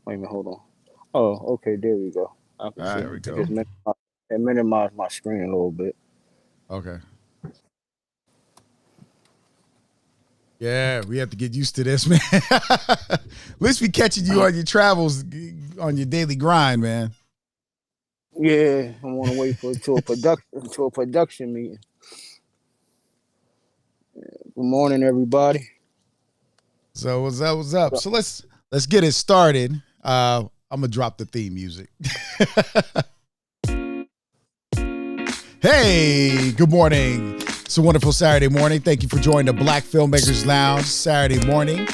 Wait a minute, hold on. Oh, okay, there we go. I can All see right, it. there we It just go. minimized my screen a little bit. Okay. Yeah, we have to get used to this, man. At least we catching you on your travels, on your daily grind, man. Yeah, I want to wait for to a production meeting. Good morning, everybody. So what's up? What's up? So let's get it started. I'm gonna drop the theme music. Hey, good morning. It's a wonderful Saturday morning. Thank you for joining the Black Filmmakers Lounge Saturday morning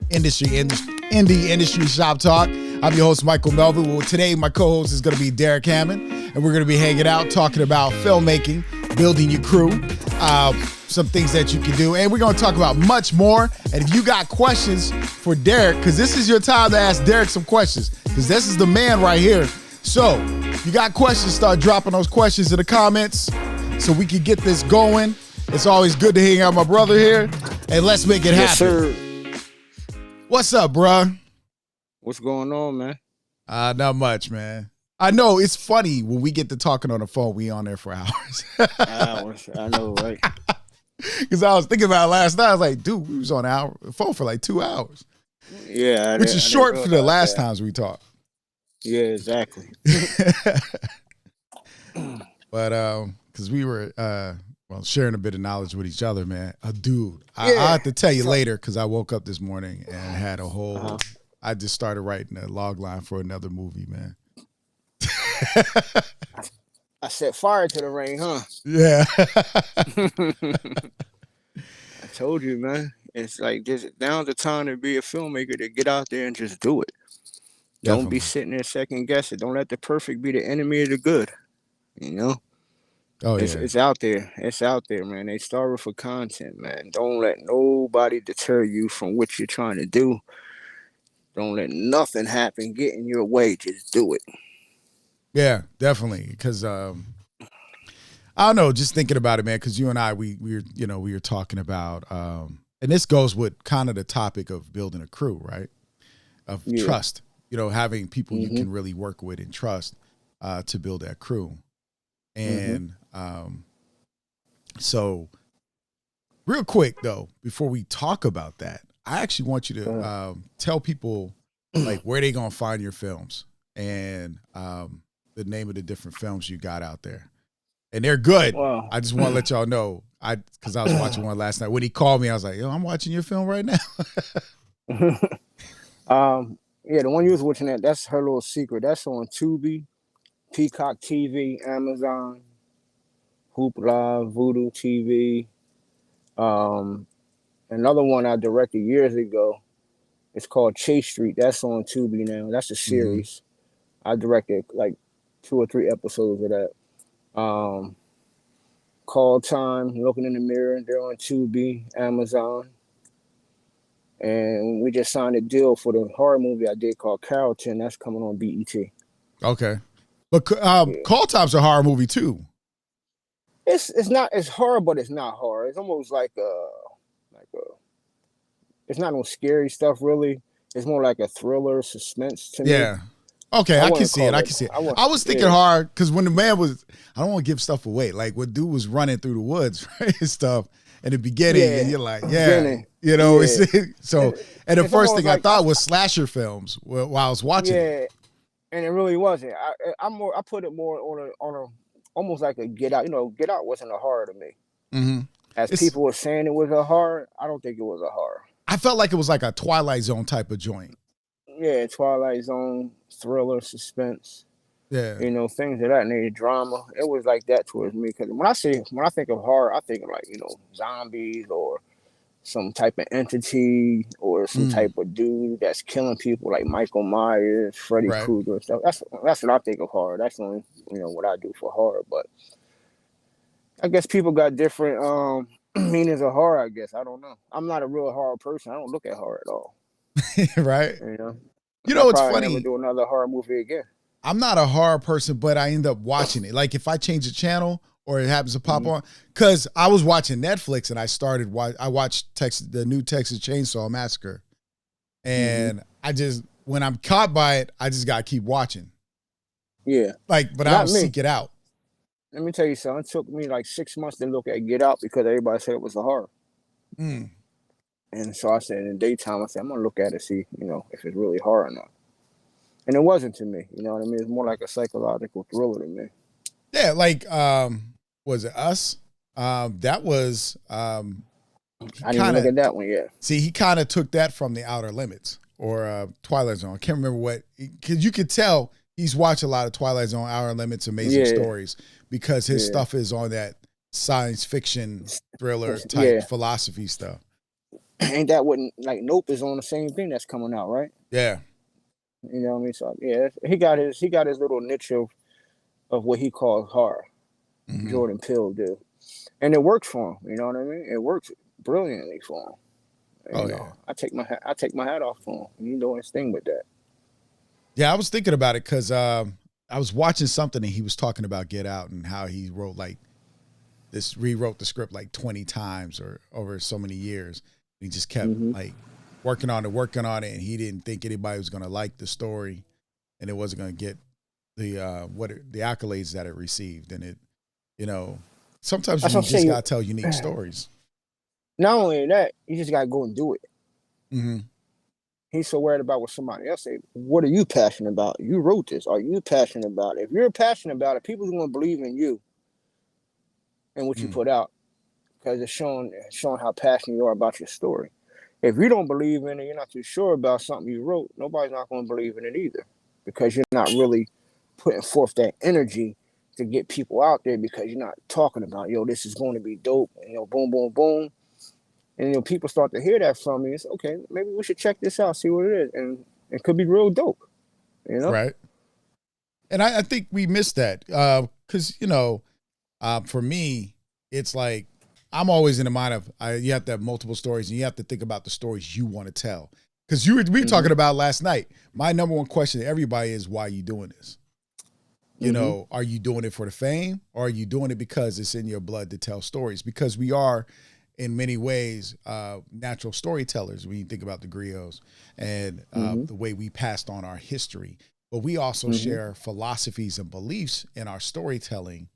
indie industry shop talk. I'm your host Michael Melvin. Well, today my co-host is going to be Derrick Hammond, and we're going to be hanging out talking about filmmaking, building your crew, some things that you can do, and we're going to talk about much more. And if you got questions for Derrick, because this is your time to ask Derrick some questions, because this is the man right here. So, you got questions, start dropping those questions in the comments so we can get this going. It's always good to hang out with my brother here, and let's make it happen. Yes, sir. What's up, bruh? What's going on, man? Not much, man. I know it's funny when we get to talking on the phone, we on there for hours. Hours, I know, right? Because I was thinking about it last night. I was like, dude, we was on the phone for like 2 hours. Yeah, which is short for the last times we talked. Yeah, exactly. But because we were sharing a bit of knowledge with each other, man. Dude, I have to tell you later because I woke up this morning and had a whole. I just started writing a log line for another movie, man. I set fire to the rain, huh? Yeah. I told you, man. It's like just now's the time to be a filmmaker, to get out there and just do it. Definitely. Don't be sitting there second guessing. Don't let the perfect be the enemy of the good. You know? Oh, yeah. It's out there. It's out there, man. They starve for content, man. Don't let nobody deter you from what you're trying to do. Don't let nothing happen get in your way. Just do it. Yeah, definitely. Because I don't know, just thinking about it, man. Because you and I, we were talking about, and this goes with kind of the topic of building a crew, right? Of trust. Having people you can really work with and trust to build that crew. And so, real quick though, before we talk about that, I actually want you to tell people like where they gonna find your films and the name of the different films you got out there. And they're good. Wow. I just want to let y'all know. Because I was watching one last night. When he called me, I was like, yo, I'm watching your film right now. Yeah, the one you was watching that's her little secret. That's on Tubi, Peacock TV, Amazon, Hoopla, Voodoo TV. Another one I directed years ago. It's called Chase Street. That's on Tubi now. That's a series. I directed like 2 or 3 episodes of that. Call Time, Looking in the Mirror. They're on Tubi, Amazon. And we just signed a deal for the horror movie I did called Carrollton. That's coming on BET. Okay. But Call Time's a horror movie too. It's horror, but it's not horror. It's almost like it's not no scary stuff really. It's more like a thriller, suspense to me. Yeah. Okay, I can see it. I was thinking hard because when the man was, I don't want to give stuff away. Like when dude was running through the woods, right, and stuff in the beginning, and you're like, it's so. And the first thing I thought was slasher films while I was watching. Yeah, and it really wasn't. I put it more on a almost like a Get Out. Get Out wasn't a horror to me. As people were saying it was a horror, I don't think it was a horror. I felt like it was like a Twilight Zone type of joint. Yeah, Twilight Zone, thriller, suspense. Yeah. Things of that nature, drama. It was like that towards me. Because when I think of horror, I think of like, zombies or some type of entity or some type of dude that's killing people like Michael Myers, Freddy Krueger stuff. That's what I think of horror. That's only, what I do for horror. But I guess people got different meanings of horror, I guess. I don't know. I'm not a real horror person. I don't look at horror at all. Right. It's funny. Never do another horror movie again. I'm not a horror person, but I end up watching it. Like if I change the channel or it happens to pop on, because I was watching Netflix and I watched the new Texas Chainsaw Massacre, and I just when I'm caught by it, I just gotta keep watching. Yeah. Like, but I Not don't me. seek it out. Let me tell you something. It took me like 6 months to look at Get Out because everybody said it was a horror. Mm. And so I said in the daytime, I said, I'm gonna look at it, see, if it's really horror or not. And it wasn't to me, you know what I mean? It's more like a psychological thriller to me. Yeah, like was it Us? That was I didn't even look at that one yet. See, he kind of took that from The Outer Limits or Twilight Zone. I can't remember what, because you could tell he's watched a lot of Twilight Zone, Outer Limits, Amazing Stories, because his stuff is on that science fiction thriller type philosophy stuff. Ain't that what, like, Nope is on the same thing that's coming out, right? Yeah. You know what I mean? So yeah, he got his little niche of what he calls horror. Mm-hmm. Jordan Peele did, and it works for him. You know what I mean? It works brilliantly for him. You know, I take my hat off for him. He's doing his thing with that. Yeah, I was thinking about it because I was watching something and he was talking about Get Out and how he rewrote the script like 20 times or over so many years. He just kept like working on it, and he didn't think anybody was going to like the story, and it wasn't going to get the accolades that it received. And it, sometimes you just got to tell unique stories. Not only that, you just got to go and do it. Mm-hmm. He's so worried about what somebody else say. What are you passionate about? You wrote this. Are you passionate about it? If you're passionate about it, people's going to believe in you and what you put out, because it's showing how passionate you are about your story. If you don't believe in it, you're not too sure about something you wrote, nobody's not going to believe in it either, because you're not really putting forth that energy to get people out there, because you're not talking about, this is going to be dope, and boom, boom, boom. And people start to hear that from me. It's okay, maybe we should check this out, see what it is. And it could be real dope. Right. And I think we missed that. Because, for me, it's like, I'm always in the mind of you have to have multiple stories, and you have to think about the stories you want to tell. Because we were talking about last night. My number one question to everybody is, why are you doing this? Are you doing it for the fame, or are you doing it because it's in your blood to tell stories? Because we are, in many ways, natural storytellers when you think about the griots and the way we passed on our history. But we also share philosophies and beliefs in our storytelling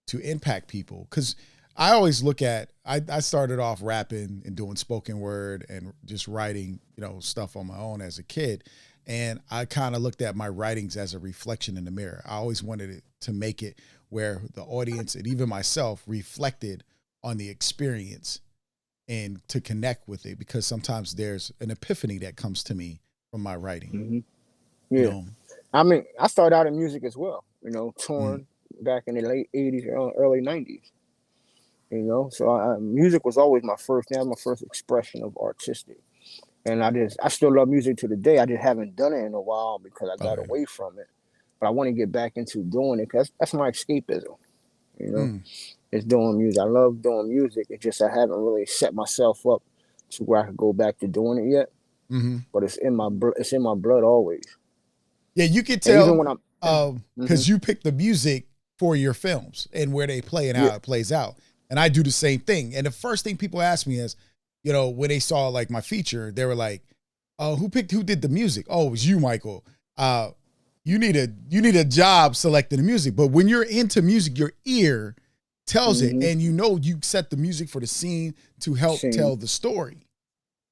to impact people. Because I always look at, I started off rapping and doing spoken word and just writing, stuff on my own as a kid. And I kind of looked at my writings as a reflection in the mirror. I always wanted it to make it where the audience and even myself reflected on the experience and to connect with it, because sometimes there's an epiphany that comes to me from my writing. Yeah. I mean, I started out in music as well, touring back in the late 80s, early 90s. So music was always my first expression of artistic. And I still love music to the day. I just haven't done it in a while because I got away from it. But I want to get back into doing it, because that's my escapism. It's doing music. I love doing music. It's just I haven't really set myself up to where I could go back to doing it yet. But it's in my blood always. Yeah, you can tell, even when I'm because you pick the music for your films and where they play and how it plays out. And I do the same thing. And the first thing people ask me is, when they saw like my feature, they were like, who did the music? Oh, it was you, Michael. You need a job selecting the music. But when you're into music, your ear tells it, and you set the music for the scene to help tell the story.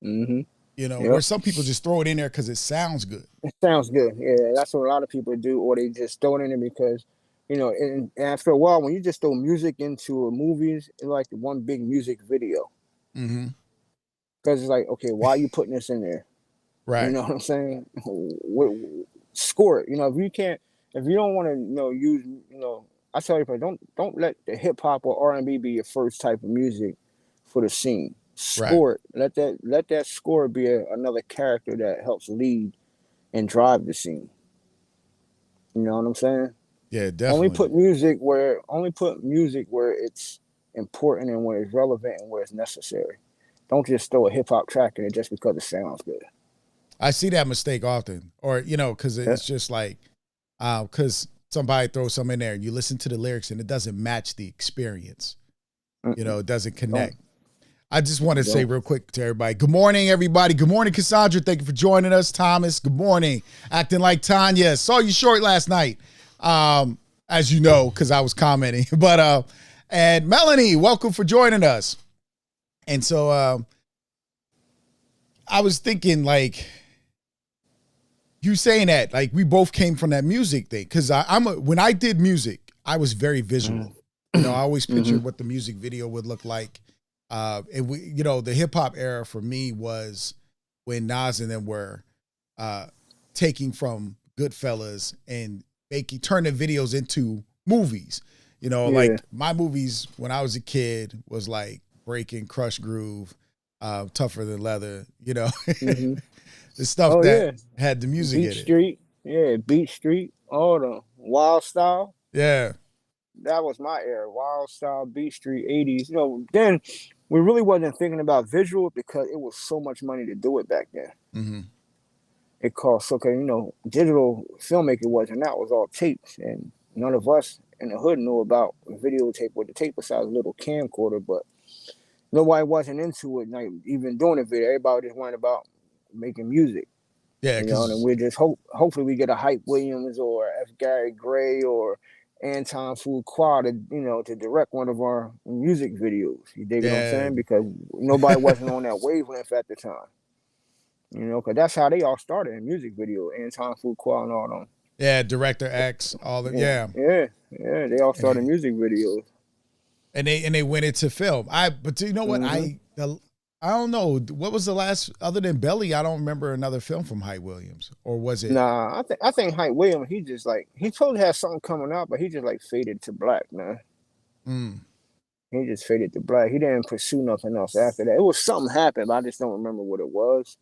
Where some people just throw it in there because it sounds good. It sounds good. Yeah, that's what a lot of people do, or they just throw it in there because, and after a while, when you just throw music into movies, it's like one big music video. Because it's like, okay, why are you putting this in there? Right. You know what I'm saying? Score it. If you don't want to, use, I tell you, don't let the hip hop or R&B be your first type of music for the scene. Score it. Let that score be another character that helps lead and drive the scene. You know what I'm saying? Yeah, definitely. Only put music where it's important and where it's relevant and where it's necessary. Don't just throw a hip hop track in it just because it sounds good. I see that mistake often, or because it's just like, because somebody throws something in there and you listen to the lyrics and it doesn't match the experience. It doesn't connect. I just want to say real quick to everybody, good morning, everybody. Good morning, Cassandra. Thank you for joining us. Thomas, good morning. Acting like Tanya. Saw you short last night, as you know, because I was commenting. But and Melanie, welcome for joining us. And so I was thinking, like, you saying that, like, we both came from that music thing. Because when I did music, I was very visual. You know, I always pictured what the music video would look like. And we, you know, the hip hop era for me was when Nas and them were taking from Goodfellas and turning videos into movies. You know, like my movies when I was a kid was like Breaking, Crush Groove, Tougher Than Leather. You know, the stuff that had the music Beat in it. Street, Beat Street, all the Wild Style. Yeah. That was my era. Wild Style, Beat Street, 80s. You know, then we really wasn't thinking about visual because it was so much money to do it back then. It cost, you know, digital filmmaking wasn't out. It was all tapes. And none of us in the hood knew about videotape with the tape besides a little camcorder, but nobody wasn't into it, like even doing a video. Everybody just worried about making music. Yeah, you know, and we just hopefully we get a Hype Williams or F. Gary Gray or Anton Fuqua to, you know, to direct one of our music videos. You dig what I'm saying? Because nobody wasn't on that wavelength at the time. You know, because that's how they all started in music video. Anton Fuqua and all them. Yeah, Director X, all the they all started music videos. And they went into film. But you know what? I don't know. What was the last, other than Belly, I don't remember another film from Hype Williams. Or was it? Nah, I think Hype Williams, he just like, he totally had something coming out, but he just like faded to black, man. He just faded to black. He didn't pursue nothing else after that. It was something happened, but I just don't remember what it was.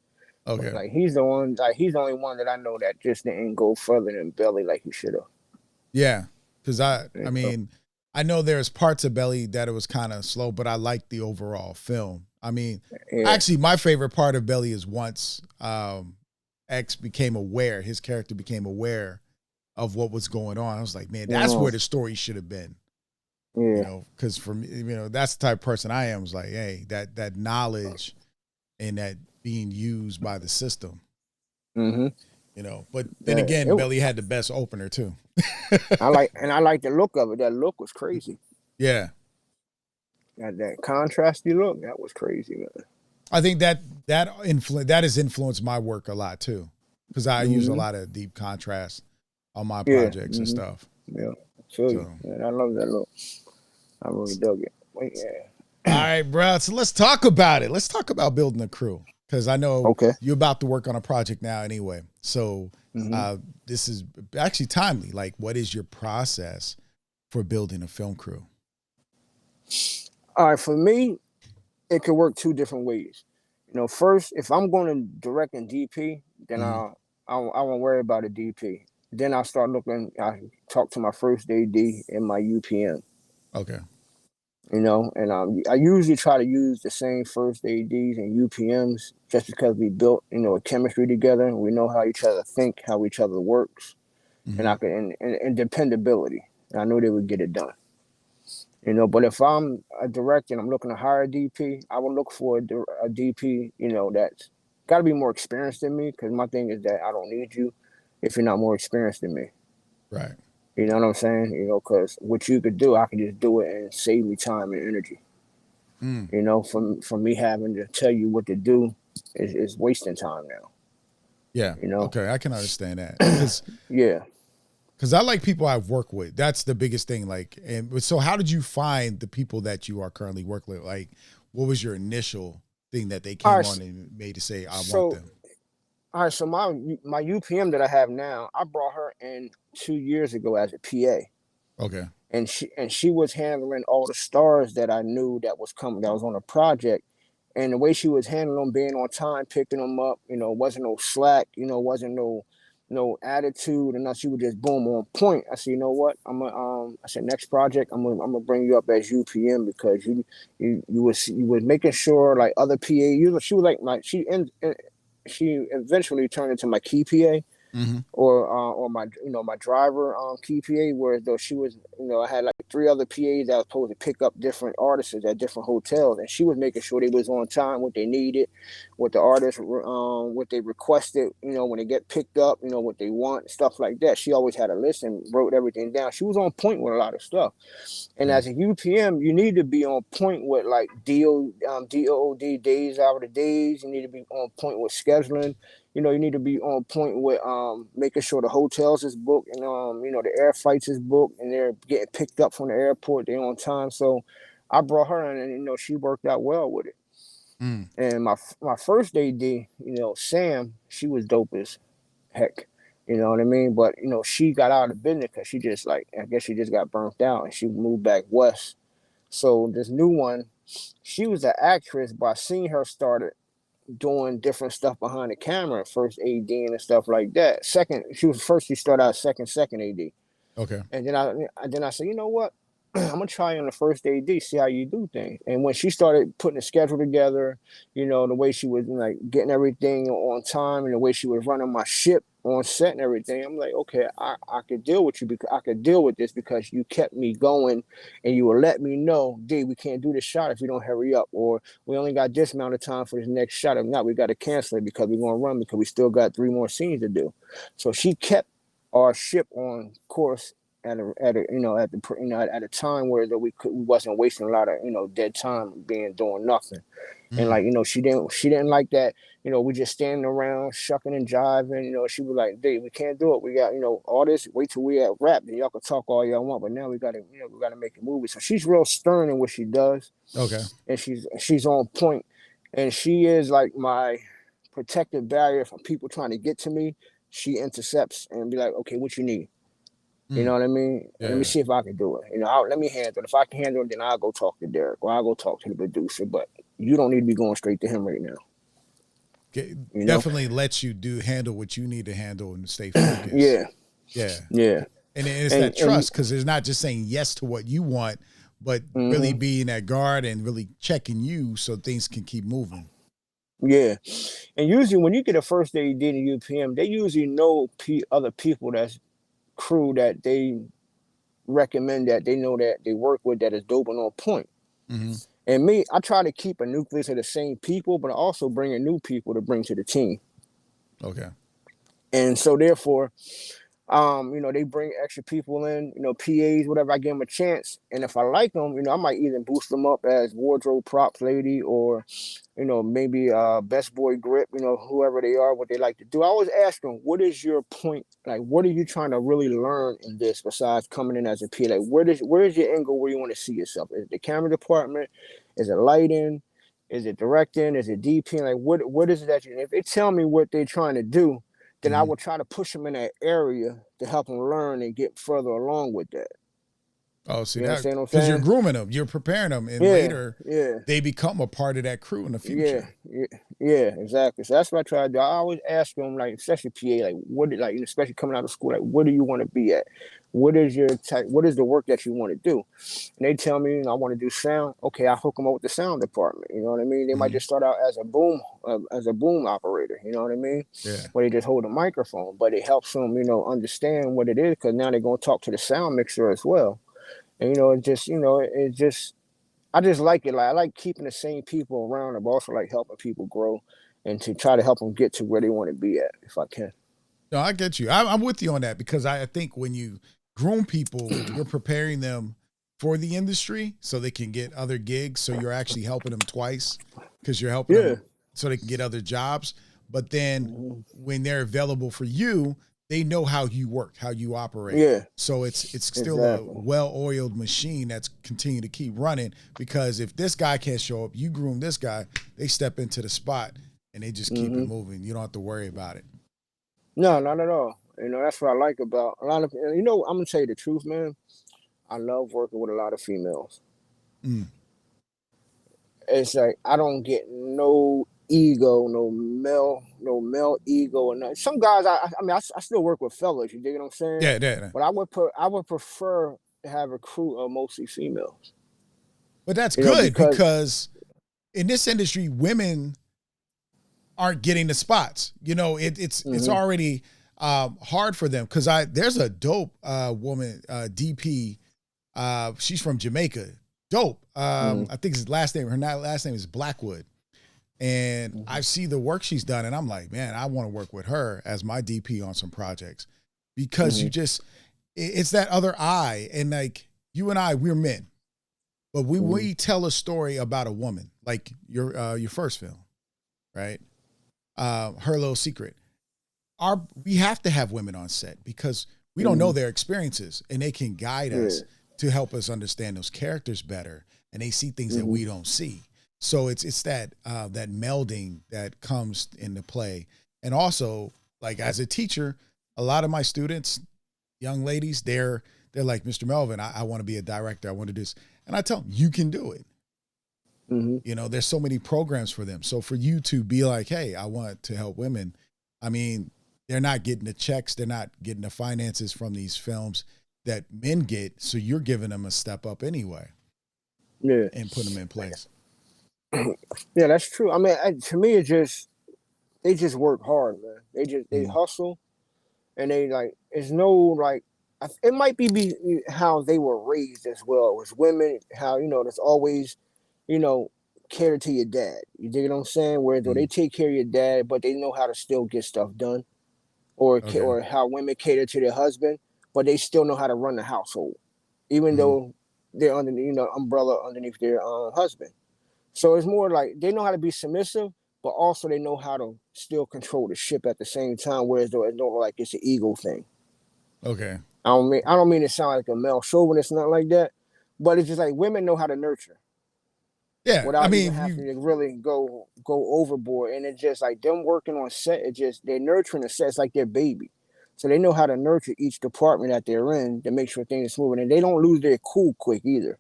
Okay. But like he's the only one that I know that just didn't go further than Belly like he should have. Yeah. Because I mean, I know there's parts of Belly that it was kind of slow, but I like the overall film. I mean, actually, my favorite part of Belly is once X became aware, his character became aware of what was going on. I was like, man, that's where the story should have been. You know, because for me, you know, that's the type of person I am. Was like, hey, that knowledge and that being used by the system. You know, but then again, Belly had the best opener too. I like the look of it. That look was crazy. Yeah. That contrasty look, that was crazy, man. I think that has influenced my work a lot too, because I use a lot of deep contrast on my projects and stuff. Yeah, I love that look. I really dug it. All right, bro. So let's talk about it. Let's talk about building a crew, because I know you're about to work on a project now anyway. So this is actually timely. Like, what is your process for building a film crew? All right, for me, it could work two different ways. You know, first, if I'm going to direct and DP, then I won't worry about a DP. Then I start looking. I talk to my first AD and my UPM. Okay. You know, and I usually try to use the same first ADs and UPMs just because we built, you know, a chemistry together and we know how each other think, how each other works, and I can and dependability. And I know they would get it done. You know, but if I'm a director and I'm looking to hire a DP, I will look for a DP, you know, that's got to be more experienced than me, because my thing is that I don't need you if you're not more experienced than me. Right. You know what I'm saying? You know, because what you could do, I can just do it and save me time and energy. You know, from me having to tell you what to do is wasting time now. Yeah. You know? Okay, I can understand that. Because I like people I've worked with. That's the biggest thing. Like, and so how did you find the people that you are currently working with? Like, what was your initial thing that they came on and made to say, I want them? All right, so my UPM that I have now, I brought her in 2 years ago as a PA. Okay. And she was handling all the stars that I knew that was coming, that was on the project. And the way she was handling them, being on time, picking them up, you know, wasn't no slack, you know, wasn't no attitude, and she would just boom on point. I said, you know what? I said, next project, I'm gonna bring you up as UPM, because you was making sure like other PA. She was like she eventually turned into my key PA, or my my driver key PA, where though she was I had like 3 other PAs that was supposed to pick up different artists at different hotels, and she was making sure they was on time, what they needed, what the artists what they requested, when they get picked up, what they want, stuff like that. She always had a list and wrote everything down. She was on point with a lot of stuff. And as a UPM, you need to be on point with like DOOD, days out of the days. You need to be on point with scheduling. You need to be on point with making sure the hotels is booked and the air flights is booked and they're getting picked up from the airport. They're on time. So I brought her in, and she worked out well with it. And my first AD, Sam, she was dope as heck. You know what I mean? But she got out of the business because she just I guess she just got burnt out and she moved back west. So this new one, she was an actress, but I seen her started doing different stuff behind the camera, first AD and stuff like that. She started out second AD. Okay. And then I said, you know what? I'm gonna try on the first AD, see how you do things. And when she started putting the schedule together, the way she was like getting everything on time and the way she was running my ship on set and everything, I'm like, okay, I could deal with you because I could deal with this because you kept me going and you will let me know, D, we can't do this shot if you don't hurry up, or we only got this amount of time for this next shot. If not, we got to cancel it because we're gonna run because we still got 3 more scenes to do. So she kept our ship on course at a time where we wasn't wasting a lot of dead time doing nothing. And she didn't like that, we just standing around shucking and jiving. She was like, Dave, we can't do it, we got all this, wait till we at rap, then y'all can talk all y'all want, but now we gotta make a movie. So she's real stern in what she does. Okay. And she's on point, and she is like my protective barrier from people trying to get to me. She intercepts and be like, okay, what you need? You know what I mean? Yeah. Let me see if I can do it. Let me handle it. If I can handle it, then I'll go talk to Derrick or I'll go talk to the producer. But you don't need to be going straight to him right now. Definitely lets you handle what you need to handle and stay focused. Yeah. And it's that trust, because it's not just saying yes to what you want, but really being that guard and really checking you so things can keep moving. Yeah. And usually when you get a first AD in UPM, they usually know other people that's crew that they recommend, that they know that they work with, that is dope and on point. And me, I try to keep a nucleus of the same people, but I also bring in new people to bring to the team. Okay. And so therefore, they bring extra people in, PAs, whatever. I give them a chance, and if I like them, I might even boost them up as wardrobe props lady, or maybe best boy grip, whoever they are, what they like to do. I always ask them, what is your point? Like, what are you trying to really learn in this besides coming in as a PA? Like, where's your angle where you want to see yourself? Is it the camera department? Is it lighting? Is it directing? Is it DP? Like, what is it that if they tell me what they're trying to do, then I will try to push them in that area to help them learn and get further along with that. Oh, see, that because you're grooming them, you're preparing them, and later they become a part of that crew in the future. Yeah, exactly. So that's what I try to do. I always ask them, like, especially PA, like, especially coming out of school, like, what do you want to be at? What is your type? What is the work that you want to do? And they tell me, I want to do sound. Okay, I hook them up with the sound department. You know what I mean? They might just start out as a boom operator. You know what I mean? Yeah. Where they just hold a microphone, but it helps them, understand what it is, because now they're going to talk to the sound mixer as well. And I just like it. Like, I like keeping the same people around, but also like helping people grow and to try to help them get to where they want to be at, if I can. No, I get you. I'm with you on that, because I think when you groom people, you're preparing them for the industry so they can get other gigs. So you're actually helping them twice, because you're helping them so they can get other jobs. But then when they're available for you, they know how you work, how you operate. Yeah. So it's still a well-oiled machine that's continuing to keep running, because if this guy can't show up, you groom this guy, they step into the spot and they just keep it moving. You don't have to worry about it. No, not at all. That's what I like about a lot of, I'm going to tell you the truth, man. I love working with a lot of females. It's like, I don't get no ego, no male ego or nothing. Some guys, I still work with fellas, you dig what I'm saying? Yeah. But I would prefer to have a crew of mostly females. But that's good, because in this industry, women aren't getting the spots. It's already hard for them because there's a dope woman, DP. She's from Jamaica. Dope. I think his last name, last name is Blackwood. And I see the work she's done, and I'm like, man, I want to work with her as my DP on some projects because it's that other eye. And like you and I, we're men, but we tell a story about a woman, like your first film, right? Her Little Secret. We have to have women on set because we don't know their experiences, and they can guide us to help us understand those characters better, and they see things that we don't see. So it's that melding that comes into play. And also, like as a teacher, a lot of my students, young ladies, they're like, Mr. Melvin, I want to be a director. I want to do this. And I tell them, you can do it. You know, there's so many programs for them. So for you to be like, hey, I want to help women. I mean, they're not getting the checks. They're not getting the finances from these films that men get. So you're giving them a step up anyway. Yeah. And put them in place. Yeah, that's true. I mean, to me, they just work hard, man. They hustle, and they like. It's no like. It might be how they were raised as well as women. How there's always, cater to your dad. You dig what I'm saying? Where they take care of your dad, but they know how to still get stuff done, or how women cater to their husband, but they still know how to run the household, even though they're under umbrella underneath their husband. So it's more like they know how to be submissive, but also they know how to still control the ship at the same time. Whereas though it don't like it's an ego thing. Okay. I don't mean to sound like a male chauvinist, not like that, but it's just like women know how to nurture. Yeah, without even having to really go overboard. And it's just like them working on set. They're nurturing the set. It's like their baby. So they know how to nurture each department that they're in to make sure things are moving, and they don't lose their cool quick either.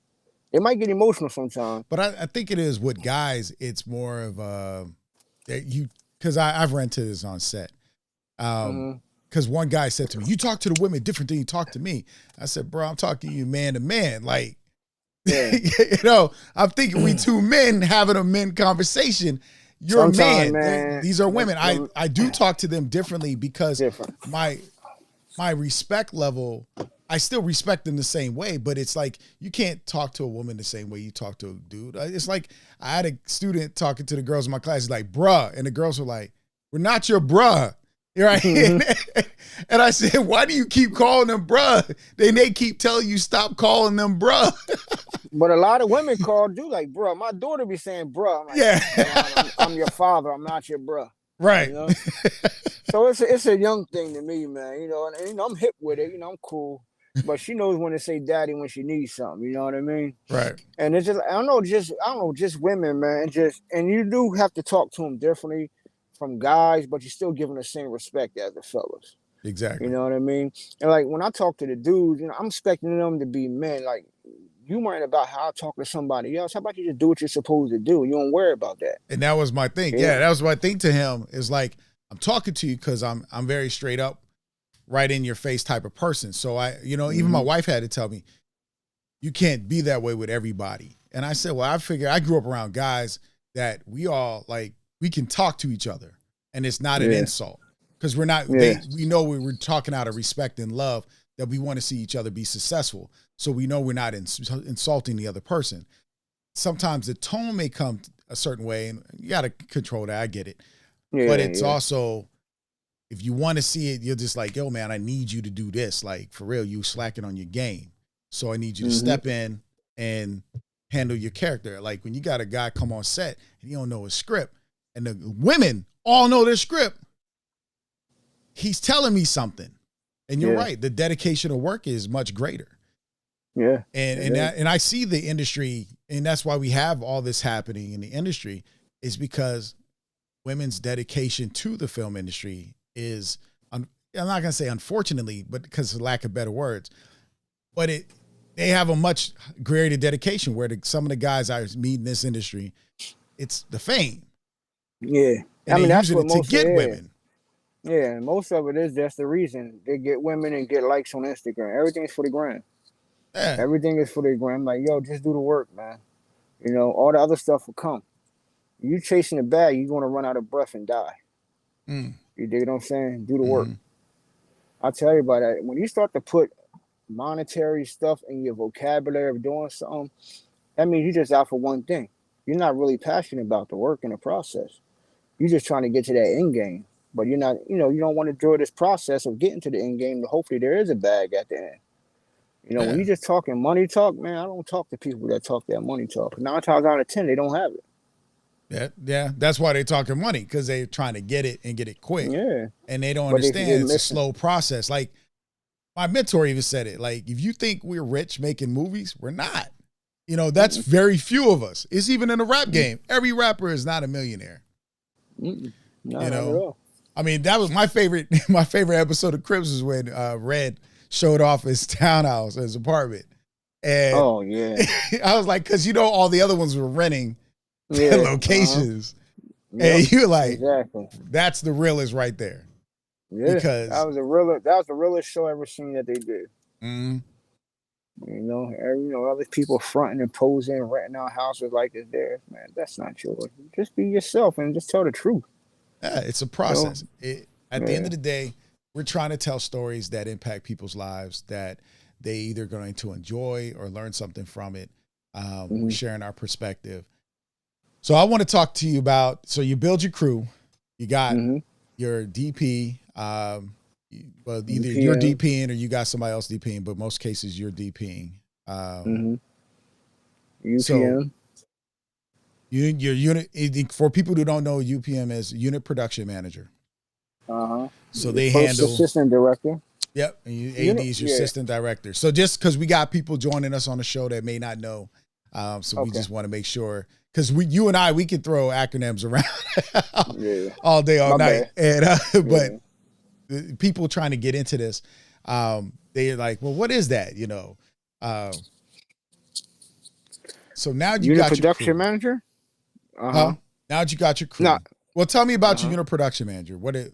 They might get emotional sometimes. But I think it is with guys, it's more of because I've ran into this on set. Because one guy said to me, you talk to the women different than you talk to me. I said, bro, I'm talking to you man to man. Like, I'm thinking we two men having a men conversation. You're a man. These are women. I do talk to them differently because my respect level, I still respect them the same way, but it's like you can't talk to a woman the same way you talk to a dude. It's like I had a student talking to the girls in my class. He's like, bruh. And the girls were like, we're not your bruh. Right. And I said, why do you keep calling them bruh? They keep telling you stop calling them bruh. But a lot of women do like bruh. My daughter be saying bruh. I'm like, I'm your father. I'm not your bruh. Right. So it's a young thing to me, man. And I'm hip with it. I'm cool. But she knows when to say daddy when she needs something. You know what I mean? Right. And it's just I don't know, just women, man. And you do have to talk to them differently from guys, but you're still giving the same respect as the fellas. Exactly. You know what I mean? And like when I talk to the dudes, I'm expecting them to be men. Like you worrying about how I talk to somebody else. How about you just do what you're supposed to do? You don't worry about that. And that was my thing. Yeah, that was my thing to him. Is like I'm talking to you because I'm very straight up, right in your face type of person. So even my wife had to tell me, you can't be that way with everybody. And I said, well, I figure I grew up around guys that we all like. We can talk to each other and it's not an insult because we're not, we know we're talking out of respect and love that we want to see each other be successful. So we know we're not insulting the other person. Sometimes the tone may come a certain way and you got to control that. I get it. But it's also, if you want to see it, you're just like, yo man, I need you to do this. Like for real, you slacking on your game. So I need you to step in and handle your character. Like when you got a guy come on set and he don't know his script, and the women all know their script, he's telling me something. And you're right. The dedication of work is much greater. Yeah. And I see the industry, and that's why we have all this happening in the industry, is because women's dedication to the film industry is, I'm not going to say unfortunately, but because of lack of better words, but they have a much greater dedication where some of the guys I meet in this industry, it's the fame. Yeah, and I mean that's what most to get women. Yeah, most of it is that's the reason they get women and get likes on Instagram. Everything's for the gram. Yeah. Everything is for the gram. Like just do the work, man. All the other stuff will come. You chasing the bag, you're gonna run out of breath and die. You dig what I'm saying? Do the work. I'll tell you about that. When you start to put monetary stuff in your vocabulary of doing something, that means you're just out for one thing. You're not really passionate about the work and the process. You're just trying to get to that end game. But you're not, you don't want to enjoy this process of getting to the end game. Hopefully there is a bag at the end. When Yeah. you're just talking money talk, man, I don't talk to people that talk that money talk. 9 times out of 10, they don't have it. Yeah. That's why they're talking money, because they're trying to get it and get it quick. Yeah. And they don't But understand it's a slow process. Like my mentor even said it. Like, if you think we're rich making movies, we're not. That's very few of us. It's even in the rap game. Every rapper is not a millionaire. No, not at all. I mean, that was my favorite. My favorite episode of Crips was when Red showed off his townhouse, his apartment. And oh yeah, I was like, because all the other ones were renting locations, and you were like, exactly. That's the realest right there. Yeah, because that was the realest show I ever seen that they did. Mm-hmm. Other people fronting and posing, renting out houses like it's theirs. Man, that's not yours. Just be yourself and just tell the truth. Yeah, it's a process. At the end of the day, we're trying to tell stories that impact people's lives, that they either going to enjoy or learn something from it. We're sharing our perspective. So I want to talk to you about, so you build your crew, you got your DP, either you're DPing or you got somebody else DPing, but most cases you're DPing. UPM. So your unit, for people who don't know, UPM is unit production manager. So they handle assistant director. Yep, and AD is your assistant director. So just because we got people joining us on the show that may not know, we just want to make sure, because you and I, we can throw acronyms around all day, all night, and but people trying to get into this, they're like, well, what is that? So now you got production your manager. Now that you got your crew. Well, tell me about your unit production manager. They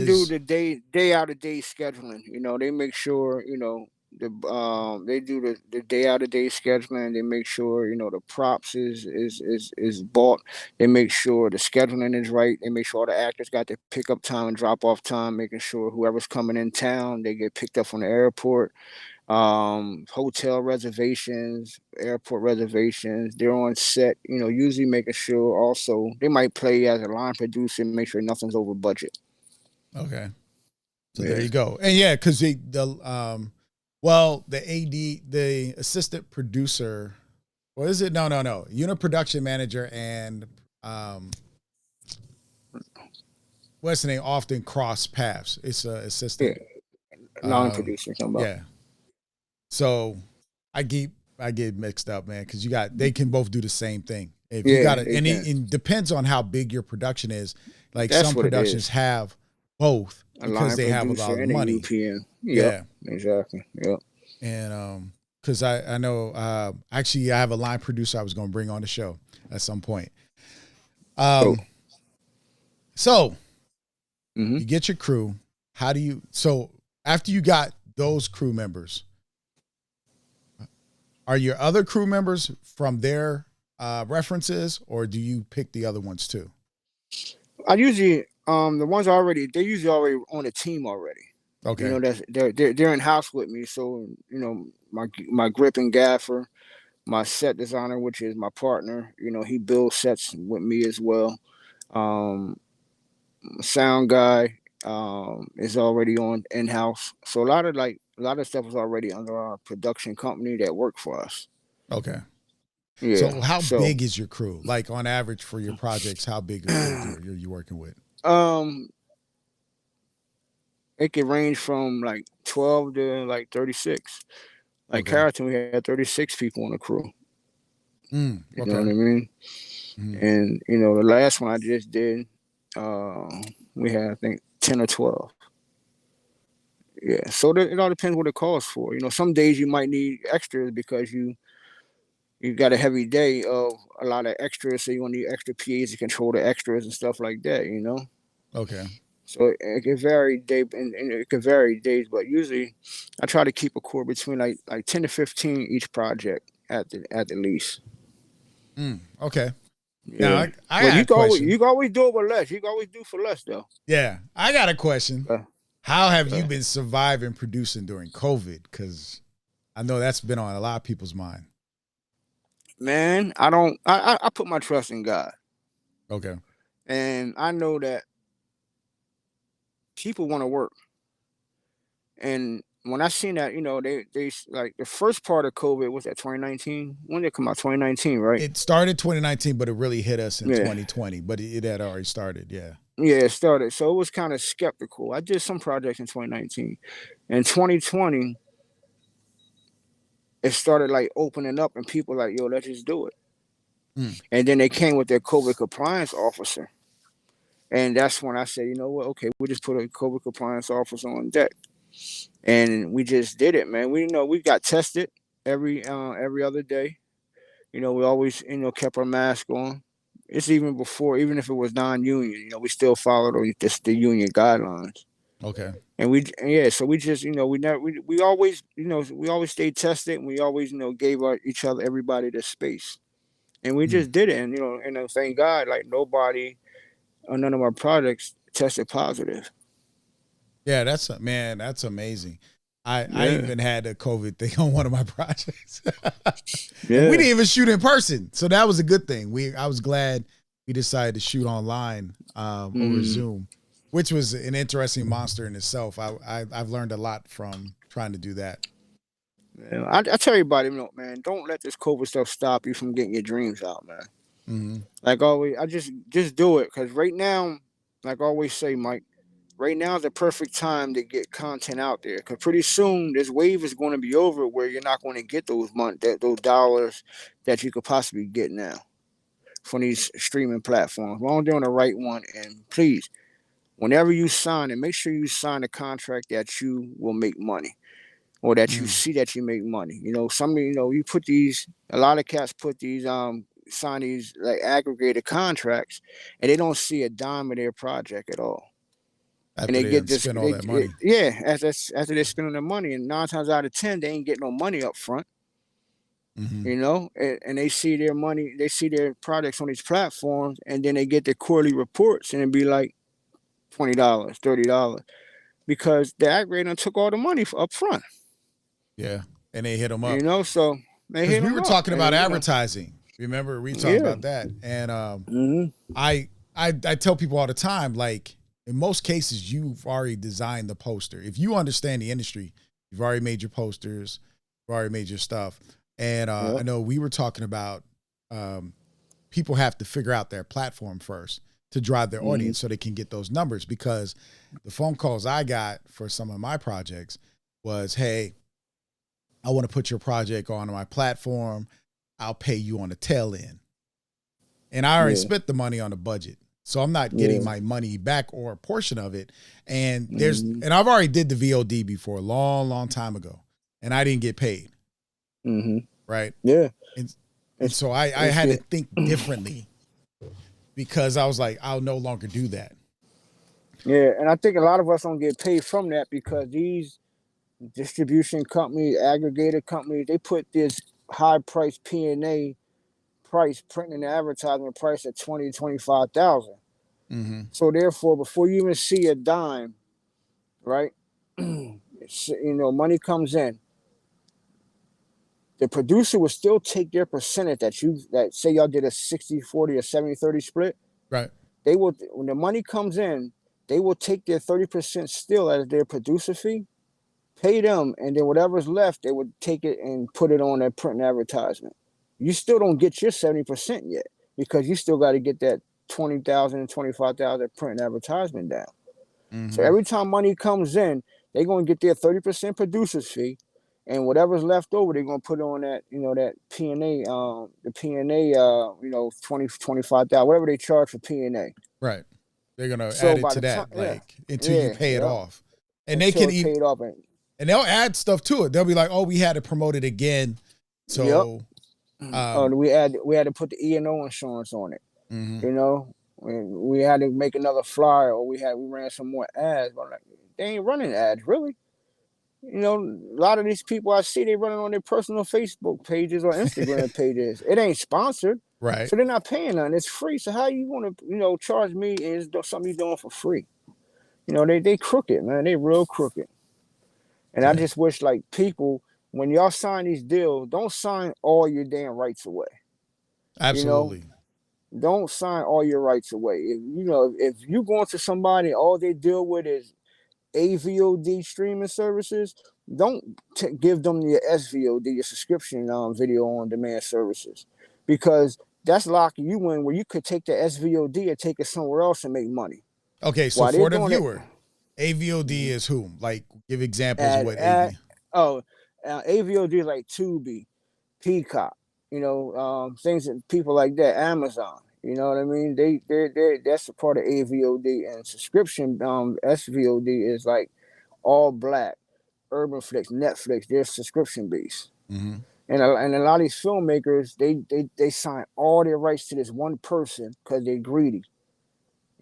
do the day out of day scheduling. They make sure they do the day out of day scheduling. They make sure the props is bought. They make sure the scheduling is right. They make sure all the actors got their pickup time and drop off time. Making sure whoever's coming in town, they get picked up from the airport. Hotel reservations, airport reservations, they're on set, usually making sure also they might play as a line producer and make sure nothing's over budget. Okay. So there you go. And because the AD, the assistant producer, what is it? No. Unit production manager and what's the name? Often cross paths. It's a assistant. Line producer. Yeah. So I get mixed up, man, because they can both do the same thing. If you got it, and it depends on how big your production is. Like that's some productions have both because they have a lot of money. UPM. Yeah, exactly. Yep. And because I know actually I have a line producer I was going to bring on the show at some point. So you get your crew. So after you got those crew members, are your other crew members from their references, or do you pick the other ones too? I usually the ones they're usually already on the team already. Okay. They're in house with me. So my grip and gaffer, my set designer, which is my partner. He builds sets with me as well. Sound guy is already on in house. So a lot of stuff is already under our production company that work for us. Okay. Yeah. So how big is your crew? Like on average for your projects, how big are you working with? It could range from like 12 to like 36. Like Carrollton, we had 36 people on the crew. You know what I mean? And the last one I just did, we had I think 10 or 12. Yeah, so it all depends what it calls for. Some days you might need extras because you got a heavy day of a lot of extras, so you want to need extra PAs to control the extras and stuff like that. Okay. So it can vary day, and it can vary days, but usually I try to keep a core between like 10 to 15 each project at the least. Okay. Yeah. Now, you can always do it with less. You can always do for less though. Yeah, I got a question. How have you been surviving producing during COVID? Because I know that's been on a lot of people's mind. Man, I put my trust in God. Okay. And I know that people want to work. And when I seen that, they like the first part of COVID was that 2019. When did it come out? 2019, right? It started 2019, but it really hit us in Yeah. 2020. But it had already started, yeah. Yeah, it started. So it was kind of skeptical. I did some projects in 2019. In 2020, it started like opening up and people like, yo, let's just do it. And then they came with their COVID compliance officer. And that's when I said, you know what? Okay, we just put a COVID compliance officer on deck. And we just did it, man. We got tested every other day. We always kept our mask on. It's even before, even if it was non-union, we still followed the union guidelines. Okay. And so we just we always we always stayed tested, and we always gave each other, everybody, the space, and we just did it. And thank God, like nobody on none of our projects tested positive. Yeah, that's amazing. I even had a COVID thing on one of my projects. Yeah. We didn't even shoot in person, so that was a good thing. I was glad we decided to shoot online over Zoom, which was an interesting monster in itself. I've learned a lot from trying to do that. Yeah, I tell everybody, man, don't let this COVID stuff stop you from getting your dreams out, man. Mm-hmm. Like always, I just do it, because right now, like I always say, Mike, right now is the perfect time to get content out there, because pretty soon this wave is going to be over where you're not going to get those dollars that you could possibly get now from these streaming platforms. We're doing the right one, and please, whenever you sign it, make sure you sign a contract that you will make money, or that you see that you make money. You put these, a lot of cats put these sign these like aggregated contracts, and they don't see a dime of their project at all. After and they get spend all that money. After they're spending their money, and 9 times out of 10, they ain't getting no money up front. Mm-hmm. And they see their money, they see their products on these platforms, and then they get their quarterly reports, and it'd be like $20, $30, because the aggregator took all the money up front. Yeah, and they hit them up. So they hit them up. We were talking about advertising. Remember, we talked about that, and I tell people all the time, like, in most cases, you've already designed the poster. If you understand the industry, you've already made your posters, you've already made your stuff. And I know we were talking about people have to figure out their platform first to drive their audience so they can get those numbers. Because the phone calls I got for some of my projects was, hey, I want to put your project on my platform. I'll pay you on the tail end. And I already spent the money on the budget. So I'm not getting my money back, or a portion of it. And and I've already did the VOD before a long, long time ago, and I didn't get paid. Mm-hmm. Right. Yeah. And so I had to think differently, because I was like, I'll no longer do that. Yeah. And I think a lot of us don't get paid from that, because these distribution companies, aggregator companies, they put this high price P&A price, printing and advertisement price at $20,000 to $25,000. So therefore, before you even see a dime, right? Money comes in. The producer will still take their percentage that say y'all did a 60-40 or 70-30 split. Right. They will, when the money comes in, they will take their 30% still as their producer fee, pay them, and then whatever's left, they would take it and put it on their print and advertisement. You still don't get your 70% yet, because you still got to get that 20,000 and 25,000 print and advertisement down. So every time money comes in, they're going to get their 30% producer's fee, and whatever's left over, they're going to put on that, that P&A, the P&A, 20, 25,000, whatever they charge for P&A. Right. They're going to add it to that, until you pay it off. And they can even, and they'll add stuff to it. They'll be like, oh, we had to promote it again. So we had to put the E&O insurance on it. We had to make another flyer, or we ran some more ads. But they ain't running ads, really. A lot of these people I see, they running on their personal Facebook pages or Instagram pages. It ain't sponsored, right? So they're not paying nothing. It's free. So how you want to charge me is something you're doing for free? they crooked, man. They real crooked. And I Okay. just wish like people, when y'all sign these deals, don't sign all your damn rights away. You know, Absolutely. don't sign all your rights away. If you go into somebody, all they deal with is AVOD streaming services, don't give them your SVOD, your subscription video on demand services, because that's locking you in where you could take the SVOD and take it somewhere else and make money. Okay, so While they're for the doing it, viewer, AVOD is whom? Like, give examples of at what AV. oh, AVOD is like Tubi, Peacock, things that people like that, Amazon. You know what I mean? They that's a part of AVOD, and subscription SVOD is like All Black, Urban Flicks, Netflix. They're subscription based. Mm-hmm. And a lot of these filmmakers, they sign all their rights to this one person because they're greedy.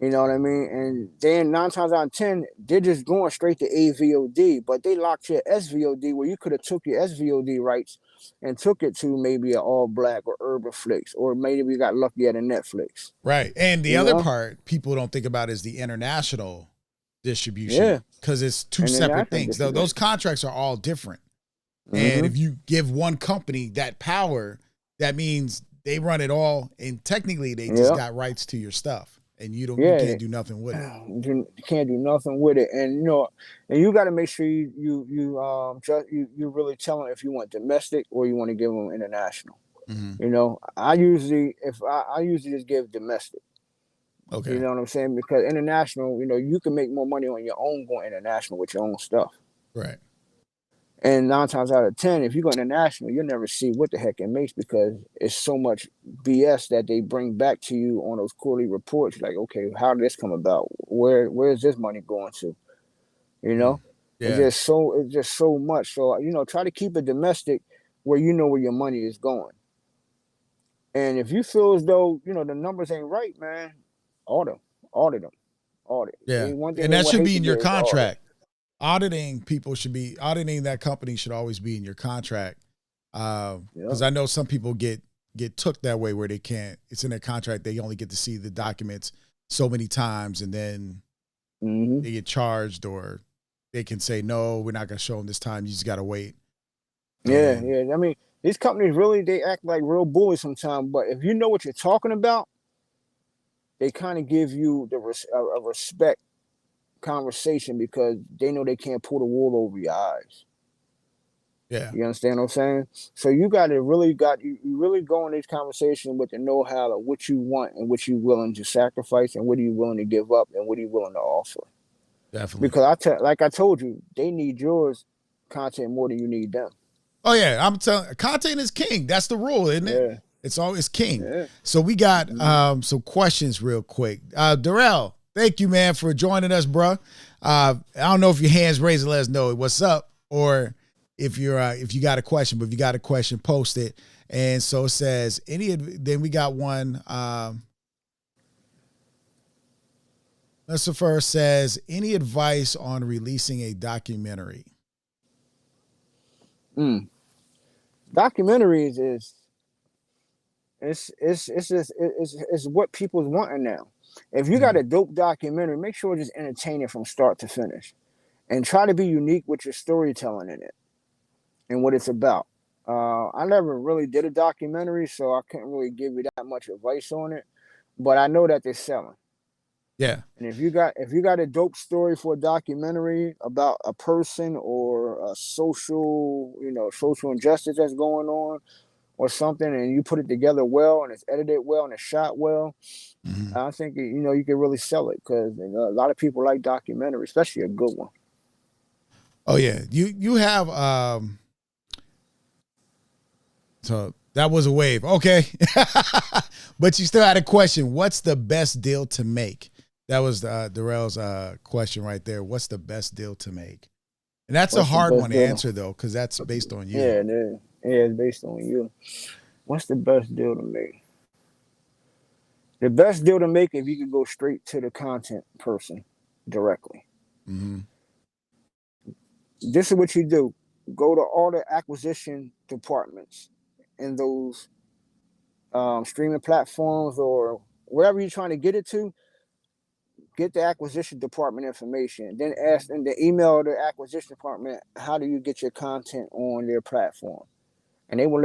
You know what I mean? And then 9 times out of 10, they're just going straight to AVOD, but they locked your SVOD where you could have took your SVOD rights and took it to maybe an All Black or Urban Flicks, or maybe we got lucky at a Netflix. Right. And the You other know? part people don't think about is the international distribution Yeah. because it's two And then separate that's things. Though those contracts are all different. And if you give one company that power, that means they run it all, and technically they just got rights to your stuff, and you can't do nothing with it. You can't do nothing with it, and you got to make sure you really tell them if you want domestic or you want to give them international. Mm-hmm. I usually just give domestic. Okay. You know what I'm saying? Because international, you can make more money on your own going international with your own stuff. Right. And 9 times out of 10, if you go international, you'll never see what the heck it makes because it's so much BS that they bring back to you on those quarterly reports. Like, okay, how did this come about? Where is this money going to? Yeah. It's just so much. So try to keep it domestic where you know where your money is going. And if you feel as though the numbers ain't right, man, audit them. Yeah. One thing And they that would should hate be to in do your is audit. contract. Auditing that company should always be in your contract. Because I know some people get took that way where they can't. It's in their contract. They only get to see the documents so many times, and then they get charged, or they can say no, we're not going to show them this time. You just got to wait. Yeah. I mean, these companies really they act like real bullies sometimes. But if you know what you're talking about, they kind of give you a respect conversation because they know they can't pull the wool over your eyes. Yeah. You understand what I'm saying? So you really go in these conversations with the know-how of what you want and what you're willing to sacrifice and what are you willing to give up and what are you willing to offer. Definitely. Because like I told you, they need yours content more than you need them. Oh yeah, I'm telling. Content is king. That's the rule, isn't it? Yeah. It's always king. Yeah. So we got some questions real quick. Darrell, thank you, man, for joining us, bro. I don't know if your hands raised to let us know what's up, or if you got a question. But if you got a question, post it. And so it says then we got one. Lucifer says, any advice on releasing a documentary? Documentaries is it's what people's wanting now. If you got a dope documentary, make sure it's entertaining from start to finish, and try to be unique with your storytelling in it and what it's about. I never really did a documentary, so I couldn't really give you that much advice on it, but I know that they're selling. Yeah. And if you got a dope story for a documentary about a person or a social injustice that's going on or something, and you put it together well and it's edited well and it's shot well, I think you can really sell it because a lot of people like documentaries, especially a good one. Oh yeah, you have So that was a wave, okay. But you still had a question. What's the best deal to make? That was Darrell's question right there. What's the best deal to make? And that's a hard one to answer though, because that's based on you. Yeah, it is. Yeah, it's based on you. What's the best deal to make? The best deal to make if you could go straight to the content person directly. This is what you do. Go to all the acquisition departments in those streaming platforms or wherever you're trying to get it to. get the acquisition department information, then ask and then email the acquisition department, how do you get your content on their platform? And they will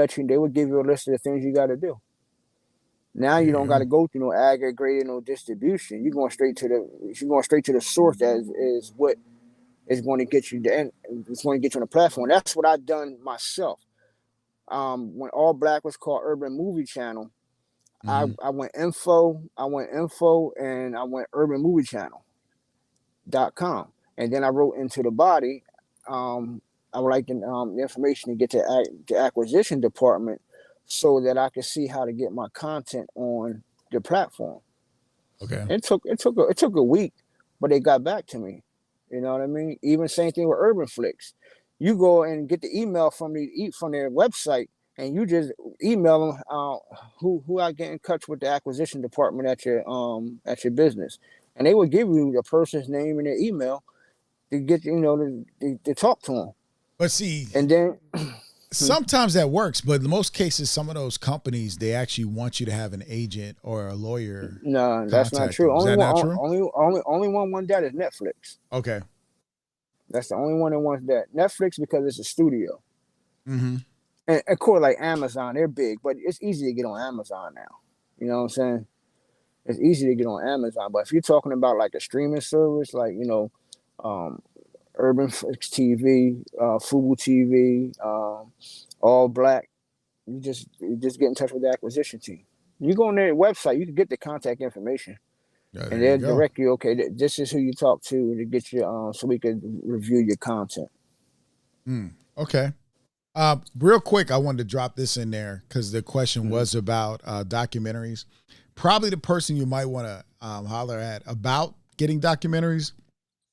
give you a list of the things you got to do. Now There you you don't got go. to go through no aggregating, no distribution. You're going straight to the source as is what is going to get you the it's going to get you on the platform. That's what I've done myself. When All Black was called Urban Movie Channel, Mm-hmm. I went info, and I went Urban Movie Channel.com, and then I wrote into the body. I would like the information to get to the acquisition department so that I could see how to get my content on the platform. Okay. It took a week, but they got back to me. You know what I mean? Even same thing with Urban Flicks. You go and get the email from their website, and you just email them who I get in touch with the acquisition department at your business, and they will give you the person's name and their email to get to talk to them, But see, and then sometimes that works, but in most cases, some of those companies, they actually want you to have an agent or a lawyer no, that's not contact true. them. Is that not true? Only one want that is Netflix. Okay. That's the only one that wants that. Netflix because it's a studio. Mm-hmm. And of course, like Amazon, they're big, but it's easy to get on Amazon now. You know what I'm saying? It's easy to get on Amazon. But if you're talking about like a streaming service, like um, Urban Fix TV, Fubu TV, All Black, you just get in touch with the acquisition team. You go on their website, you can get the contact information, Yeah, and there you they'll go. direct you. Okay, this is who you talk to get your so we can review your content. Okay. Real quick, I wanted to drop this in there because the question was about documentaries. Probably the person you might want to holler at about getting documentaries.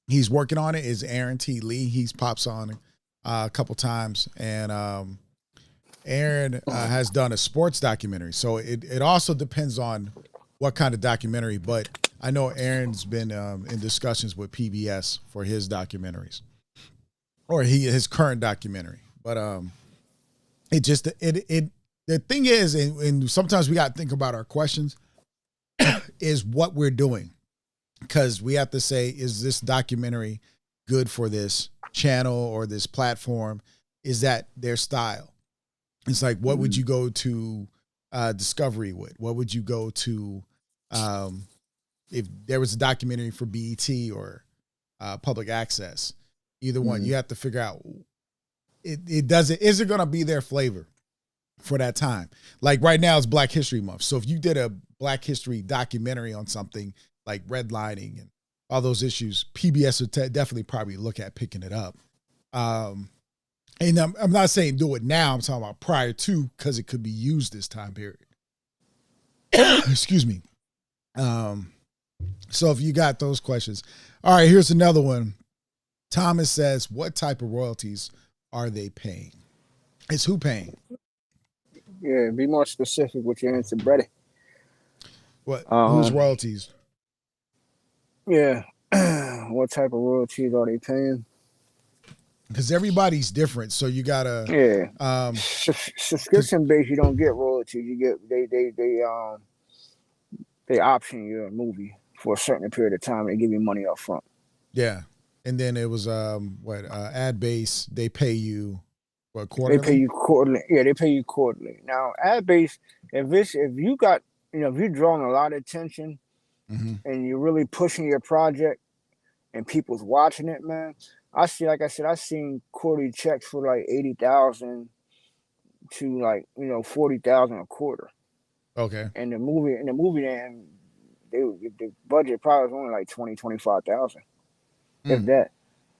He's working on it is Aaron T. Lee. He's pops on a couple times, and Aaron has done a sports documentary. So it also depends on what kind of documentary. But I know Aaron's been in discussions with PBS for his documentaries, or his current documentary. But it just the thing is, and sometimes we got to think about our questions, is what we're doing, because we have to say, is this documentary good for this channel or this platform? Is that their style? It's like, what would you go to Discovery with? What would you go to if there was a documentary for BET or public access? Either one, you have to figure out. It doesn't. Is it going to be their flavor for that time? Like right now, it's Black History Month. So if you did a Black History documentary on something like redlining and all those issues, PBS would definitely probably look at picking it up. And I'm not saying do it now. I'm talking about prior to, because it could be used this time period. Excuse me. So if you got those questions, all right. Here's another one. Thomas says, "What type of royalties are they paying?" It's who paying? Yeah, be more specific with your answer, Brady. What? Who's royalties? Yeah. What type of royalties are they paying? Because everybody's different, so you gotta. Yeah. Subscription based, you don't get royalties. You get they option your movie for a certain period of time. They give you money up front. Yeah, and then it was ad base. They pay you what, quarterly? They pay you quarterly. Yeah, they pay you quarterly. Now ad base, if you got if you're drawing a lot of attention and you're really pushing your project and people's watching it, man. Like I said, I seen quarterly checks for like 80,000 to like 40,000 a quarter. Okay. And the movie then the budget probably was only like 25,000, if that.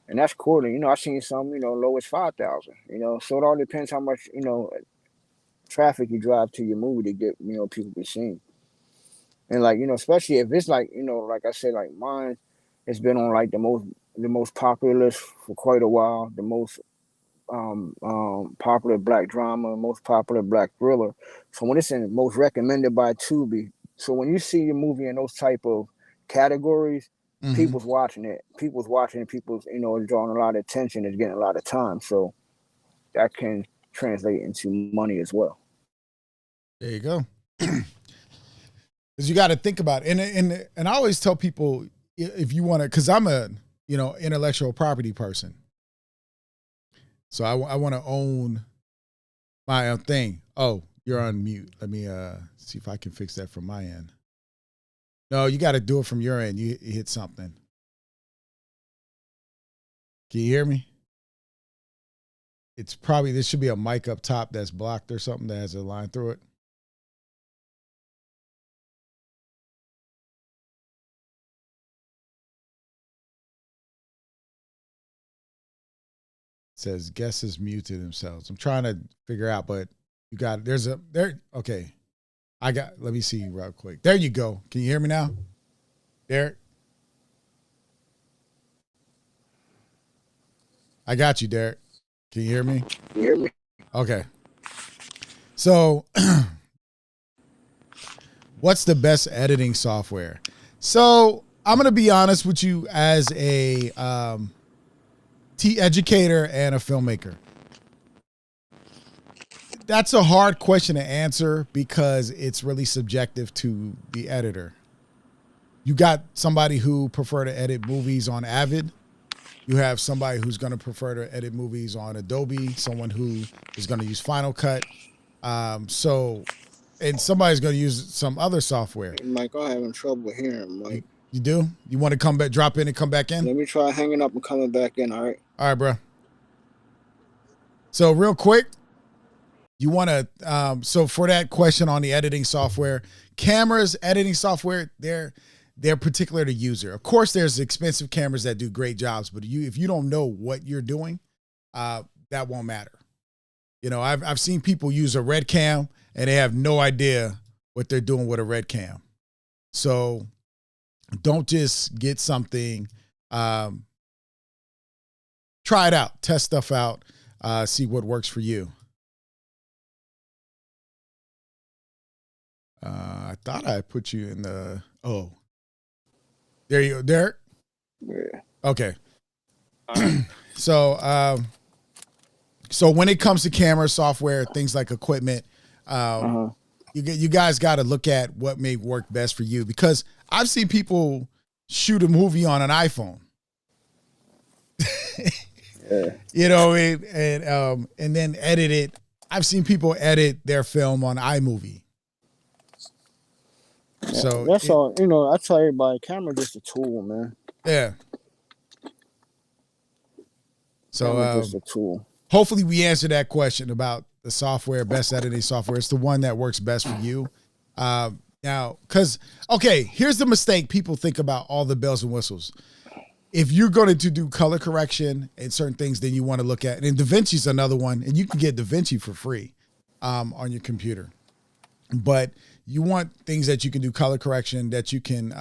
And that's quarterly. I seen some low as 5,000. So it all depends how much traffic you drive to your movie to get people to see. And like especially if it's like like I said, like mine, it's been on like the most popular list for quite a while. The most popular black drama, most popular black thriller. So when it's in most recommended by Tubi, so when you see your movie in those type of categories, people's watching it. People's drawing a lot of attention. It's getting a lot of time. So that can translate into money as well. There you go. Because you got to think about it. And I always tell people, if you want to, because I'm a intellectual property person, so I want to own my own thing. Oh, you're on mute. Let me see if I can fix that from my end. No, you got to do it from your end. You hit something. Can you hear me? It's probably, there should be a mic up top that's blocked or something that has a line through it. It says guesses muted themselves. I'm trying to figure out, but you got it. Okay. Let me see real quick. There you go. Can you hear me now? Derrick? I got you, Derrick. Can you hear me? You hear me? Okay. So, what's the best editing software? So, I'm going to be honest with you as a educator and a filmmaker. That's a hard question to answer because it's really subjective to the editor. You got somebody who prefer to edit movies on Avid. You have somebody who's going to prefer to edit movies on Adobe, someone who is going to use Final Cut. And somebody's going to use some other software. Mike, I'm having trouble hearing, Mike. You do? You want to come back, drop in and come back in? Let me try hanging up and coming back in, all right? All right, bro. So real quick, you want to, so for that question on the editing software, cameras, editing software, they're particular to user. Of course, there's expensive cameras that do great jobs, but if you don't know what you're doing, that won't matter. I've seen people use a red cam and they have no idea what they're doing with a red cam. So don't just get something, try it out, test stuff out, see what works for you. I thought I put you in the, there you go, Derrick. Yeah. Okay. So when it comes to camera software, things like equipment, you guys got to look at what may work best for you, because I've seen people shoot a movie on an iPhone. Yeah. And then edit it. I've seen people edit their film on iMovie. Yeah, so that's all. I tell everybody, camera just a tool, man. Yeah. So just a tool. Hopefully we answered that question about the software, best editing software. It's the one that works best for you. Now, here's the mistake people think about all the bells and whistles. If you're going to do color correction and certain things, then you want to look at, and DaVinci's another one, and you can get DaVinci for free on your computer. But you want things that you can do color correction, that you can,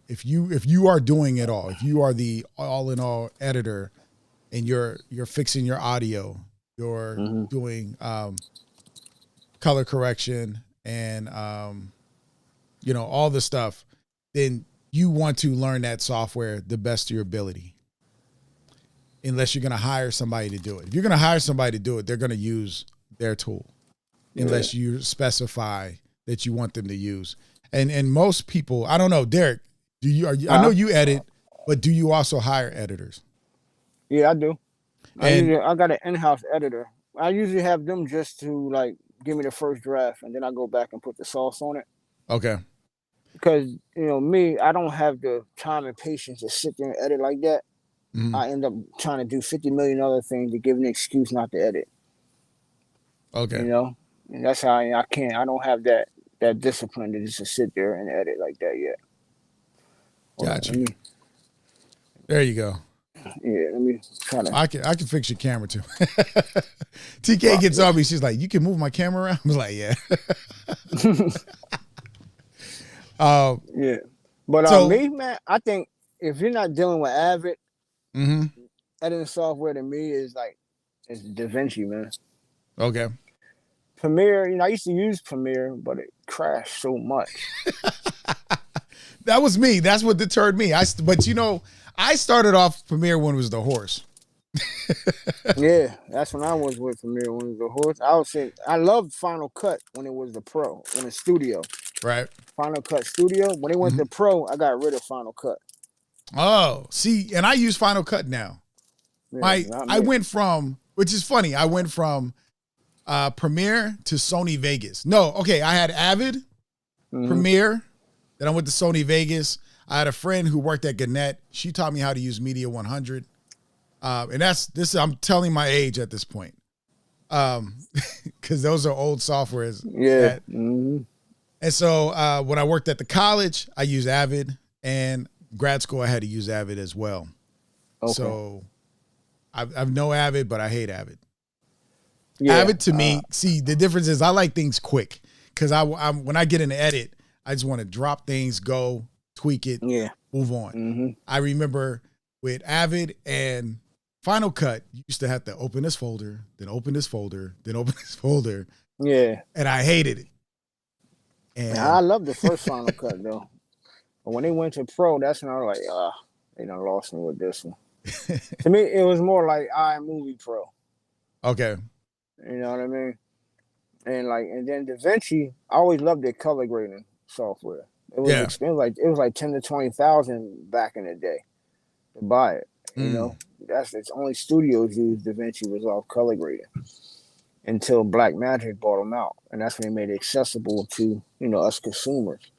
if you are doing it all, if you are the all-in-all editor and you're fixing your audio, you're doing color correction and all the stuff, then you want to learn that software the best of your ability. Unless you're going to hire somebody to do it. If you're going to hire somebody to do it, they're going to use their tool. Unless you specify that you want them to use. And most people, I don't know, Derrick, I know you edit, but do you also hire editors? Yeah, I do. I got an in-house editor. I usually have them just to give me the first draft, and then I go back and put the sauce on it. Okay. Because me, I don't have the time and patience to sit there and edit like that. Mm-hmm. I end up trying to do 50 million other things to give an excuse not to edit. Okay. And that's how I can't. I don't have that discipline to just sit there and edit like that yet. Gotcha. There you go. Yeah, let me try to. I can fix your camera too. TK gets on me. She's like, "You can move my camera around." I was like, "Yeah." Yeah, but me, man, I think if you're not dealing with Avid, editing software to me is DaVinci, man. Okay. Premiere, I used to use Premiere, but it crashed so much. That was me. That's what deterred me. I started off Premiere when it was the horse. Yeah, that's when I was with Premiere when it was the horse. I would say I loved Final Cut when it was the Pro, when the Studio. Right. Final Cut Studio. When it went to Pro, I got rid of Final Cut. Oh, see, and I use Final Cut now. Yeah, I went from, which is funny, I went from Premiere to Sony Vegas. No, okay, I had Avid, Premiere, then I went to Sony Vegas. I had a friend who worked at Gannett. She taught me how to use Media 100. And I'm telling my age at this point. Because those are old softwares. Yeah. And so when I worked at the college, I used Avid, and grad school I had to use Avid as well. Okay. So I've no Avid, but I hate Avid. Yeah, Avid to me, see, the difference is I like things quick, because when I get in the edit, I just want to drop things, go, tweak it, move on. I remember with Avid and Final Cut, you used to have to open this folder, then open this folder, then open this folder. Yeah. And I hated it. And I love the first Final Cut, though. But when they went to Pro, that's when I was like, they done lost me with this one. To me, it was more like iMovie Pro. Okay. You know what I mean? And then DaVinci, I always loved their color grading software. It was expensive. It was like 10 to 20,000 back in the day to buy it. You know, it's only studios use DaVinci Resolve color grading until Blackmagic bought them out, and that's when they made it accessible to us consumers.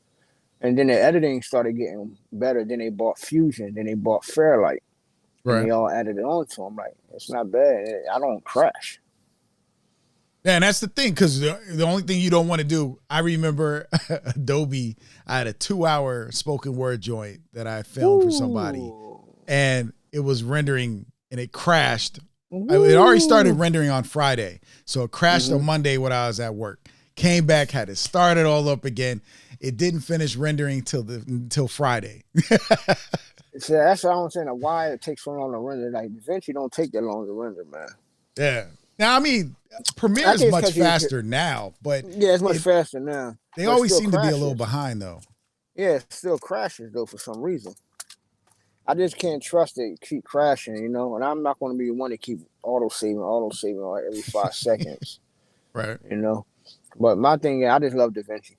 And then the editing started getting better. Then they bought Fusion. Then they bought Fairlight. Right. And they all added it on to them. Like, it's not bad. I don't crash. Yeah, and that's the thing, because the only thing you don't want to do, I remember Adobe, I had a 2-hour spoken word joint that I filmed for somebody, and it was rendering, and it crashed. It already started rendering on Friday, so it crashed on Monday when I was at work. Came back, had to start it all up again. It didn't finish rendering till Friday. So that's what I'm saying. Why it takes so long to render? Like, DaVinci don't take that long to render, man. Yeah. Now, I mean, Premiere is much faster now, but yeah, it's much faster now. They always seem to be a little behind, though. Yeah, it still crashes though for some reason. I just can't trust it keep crashing, and I'm not going to be the one to keep auto saving like every 5 seconds. Right. But my thing is, I just love DaVinci.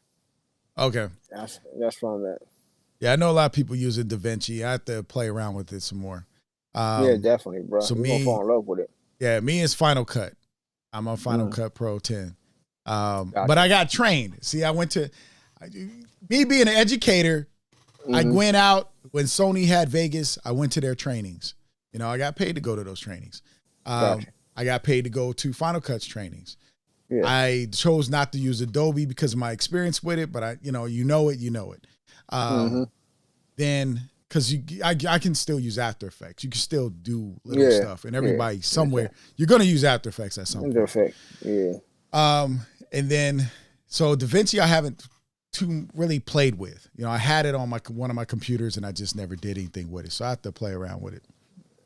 Okay. That's from that. Yeah, I know a lot of people using DaVinci. I have to play around with it some more. Yeah, definitely, bro. So you're gonna fall in love with it. Yeah, me is Final Cut. I'm on Final Cut Pro 10. But I got trained. See, I went to me being an educator. I went out when Sony had Vegas. I went to their trainings. I got paid to go to those trainings. I got paid to go to Final Cut's trainings. Yeah. I chose not to use Adobe because of my experience with it, but you know it. Then, because I can still use After Effects. You can still do little stuff, and everybody somewhere you're gonna use After Effects at some point. After Effects, and then so DaVinci I haven't really played with. I had it on one of my computers, and I just never did anything with it. So I have to play around with it.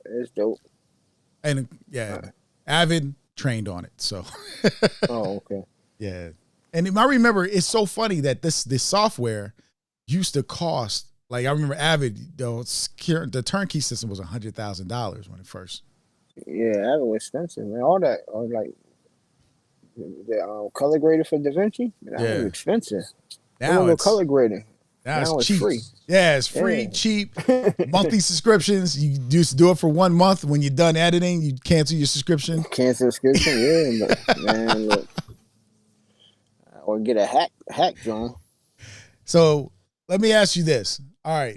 It's dope. And Avid trained on it. So. Oh, okay. Yeah, and I remember it's so funny that this software used to cost. Like, I remember Avid, the turnkey system was $100,000 when it first. Yeah, Avid was expensive, man. All that, like the color grader for DaVinci, that was expensive. Now it's color grading. Now it's cheap. Free. Yeah, it's free, cheap, monthly subscriptions. You just do it for 1 month. When you're done editing, you cancel your subscription. Cancel subscription, man. Look, or get a hack, John. So let me ask you this. All right.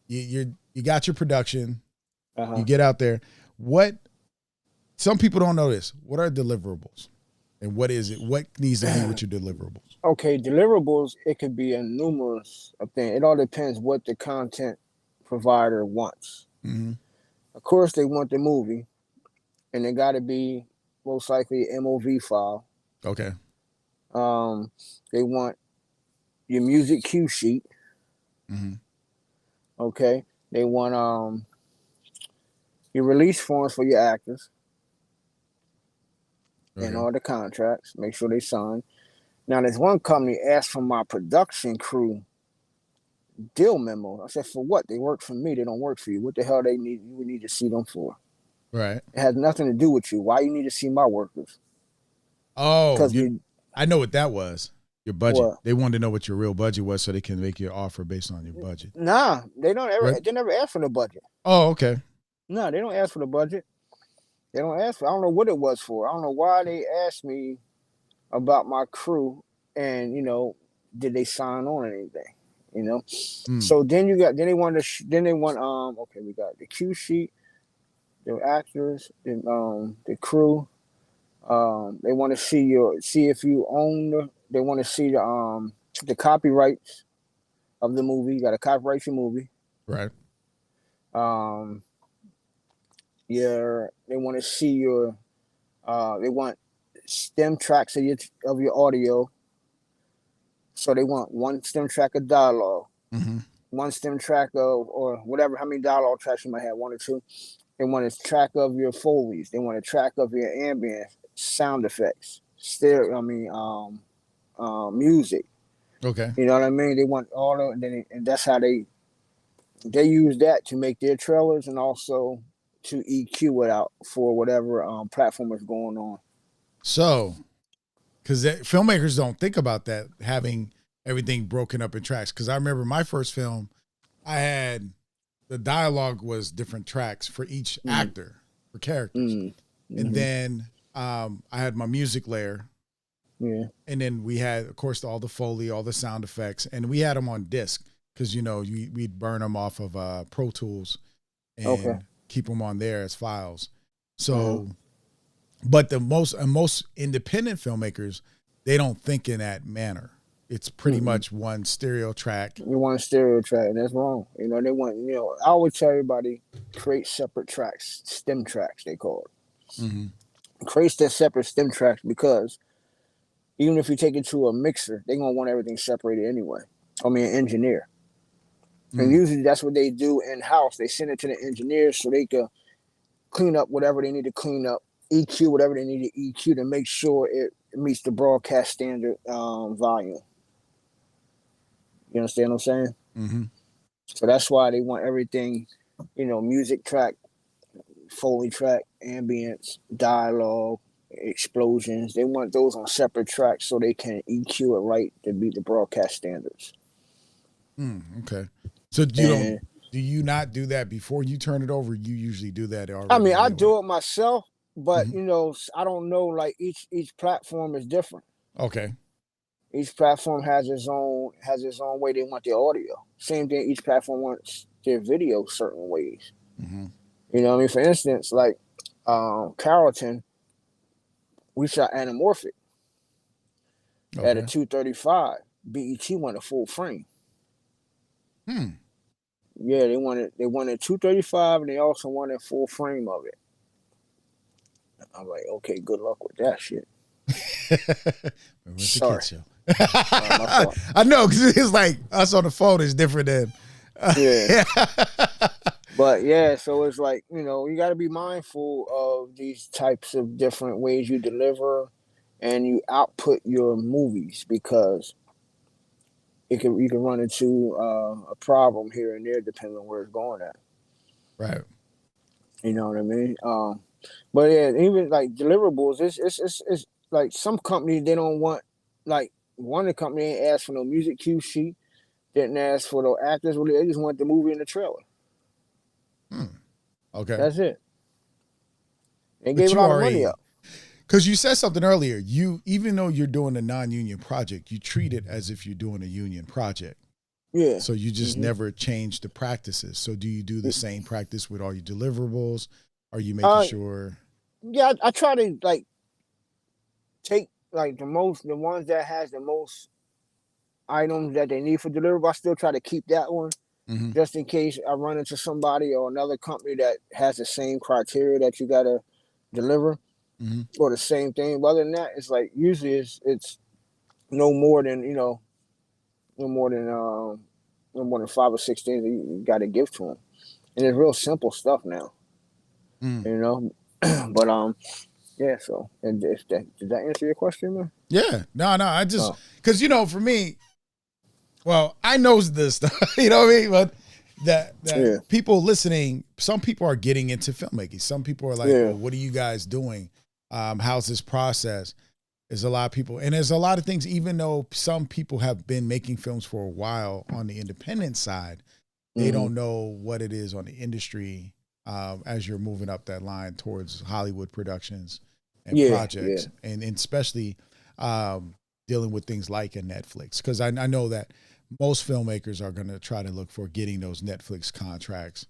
You got your production. You get out there. Some people don't know this. What are deliverables? And what is it? What needs to be with your deliverables? Okay, deliverables, it could be a numerous of things. It all depends what the content provider wants. Of course, they want the movie, and it got to be most likely an MOV file. Okay. They want your music cue sheet. Okay. They want your release forms for your actors. And all the contracts. Make sure they sign. Now, there's one company asked for my production crew deal memo. I said, for what? They work for me. They don't work for you. What the hell you would need to see them for? Right. It has nothing to do with you. Why you need to see my workers? Oh, I know what that was. Your budget. What? They wanted to know what your real budget was so they can make you an offer based on your budget. Nah, they don't ever. Right? They never ask for the budget. Oh, okay. No, they don't ask for the budget. They don't ask for. I don't know what it was for. I don't know why they asked me about my crew, and did they sign on anything? So then then they want okay, we got the cue sheet, the actors, the crew. They want to see if you own they want to see the copyrights of the movie. You got to copyright your movie. Right. They want to see your they want stem tracks of your audio. So they want one stem track of dialogue, one stem track of, or whatever, how many dialogue tracks you might have, one or two. They want a track of your Foleys. They want a track of your ambient sound effects, music. Okay. You know what I mean? They want all of, and that's how they use that to make their trailers and also to EQ it out for whatever platform is going on. So, because filmmakers don't think about that, having everything broken up in tracks. Because I remember my first film, I had the dialogue was different tracks for each actor, for characters. And then I had my music layer. Yeah. And then we had, of course, all the Foley, all the sound effects. And we had them on disc because, we'd burn them off of Pro Tools and keep them on there as files. So, but the most independent filmmakers, they don't think in that manner. It's pretty much one stereo track. You want a stereo track, and that's wrong. They want, I always tell everybody, create separate tracks, stem tracks, they call it. Create that separate stem tracks because even if you take it to a mixer, they're going to want everything separated anyway. An engineer. And usually that's what they do in-house. They send it to the engineers so they can clean up whatever they need to clean up, EQ whatever they need to EQ to make sure it meets the broadcast standard volume. You understand what I'm saying? So that's why they want everything, music track, Foley track, ambience, dialogue, explosions. They want those on separate tracks so they can EQ it right to meet the broadcast standards. Okay. So do you not do that before you turn it over? You usually do that already. I mean, I do it myself, but I don't know. Like each platform is different. Okay. Each platform has its own way they want their audio. Same thing. Each platform wants their video certain ways. You know what I mean? For instance, like Carrollton, we shot anamorphic at a 235. BET wanted a full frame. Yeah, they wanted 235, and they also wanted a full frame of it. I'm like, okay, good luck with that shit. Sorry. I know, because it's like us on the phone is different than. Yeah. But yeah, so it's like, you got to be mindful of these types of different ways you deliver and you output your movies, because you can run into a problem here and there depending on where it's going at. Right. You know what I mean? But yeah, even like deliverables, it's like some companies, they don't want, like one of the companies ain't asked for no music cue sheet, didn't ask for no actors, they just want the movie in the trailer. Okay. That's it. They gave a lot of money up. Because you said something earlier, even though you're doing a non-union project, you treat it as if you're doing a union project. Yeah. So you just never change the practices. So do you do the same practice with all your deliverables? Are you making sure? Yeah, I try to like take like the ones that has the most items that they need for deliverable. I still try to keep that one just in case I run into somebody or another company that has the same criteria that you gotta deliver or the same thing. But other than that, it's like usually it's no more than 5 or 6 things that you got to give to them, and it's real simple stuff now. But yeah. So, and did that answer your question, man? Yeah. No. I just because for me, well, I know this stuff. You know what I mean? But that people listening, some people are getting into filmmaking. Some people are like, well, "What are you guys doing? How's this process?" There's a lot of people, and there's a lot of things. Even though some people have been making films for a while on the independent side, they don't know what it is on the industry as you're moving up that line towards Hollywood productions and projects, and especially dealing with things like a Netflix. Because I know that most filmmakers are going to try to look for getting those Netflix contracts.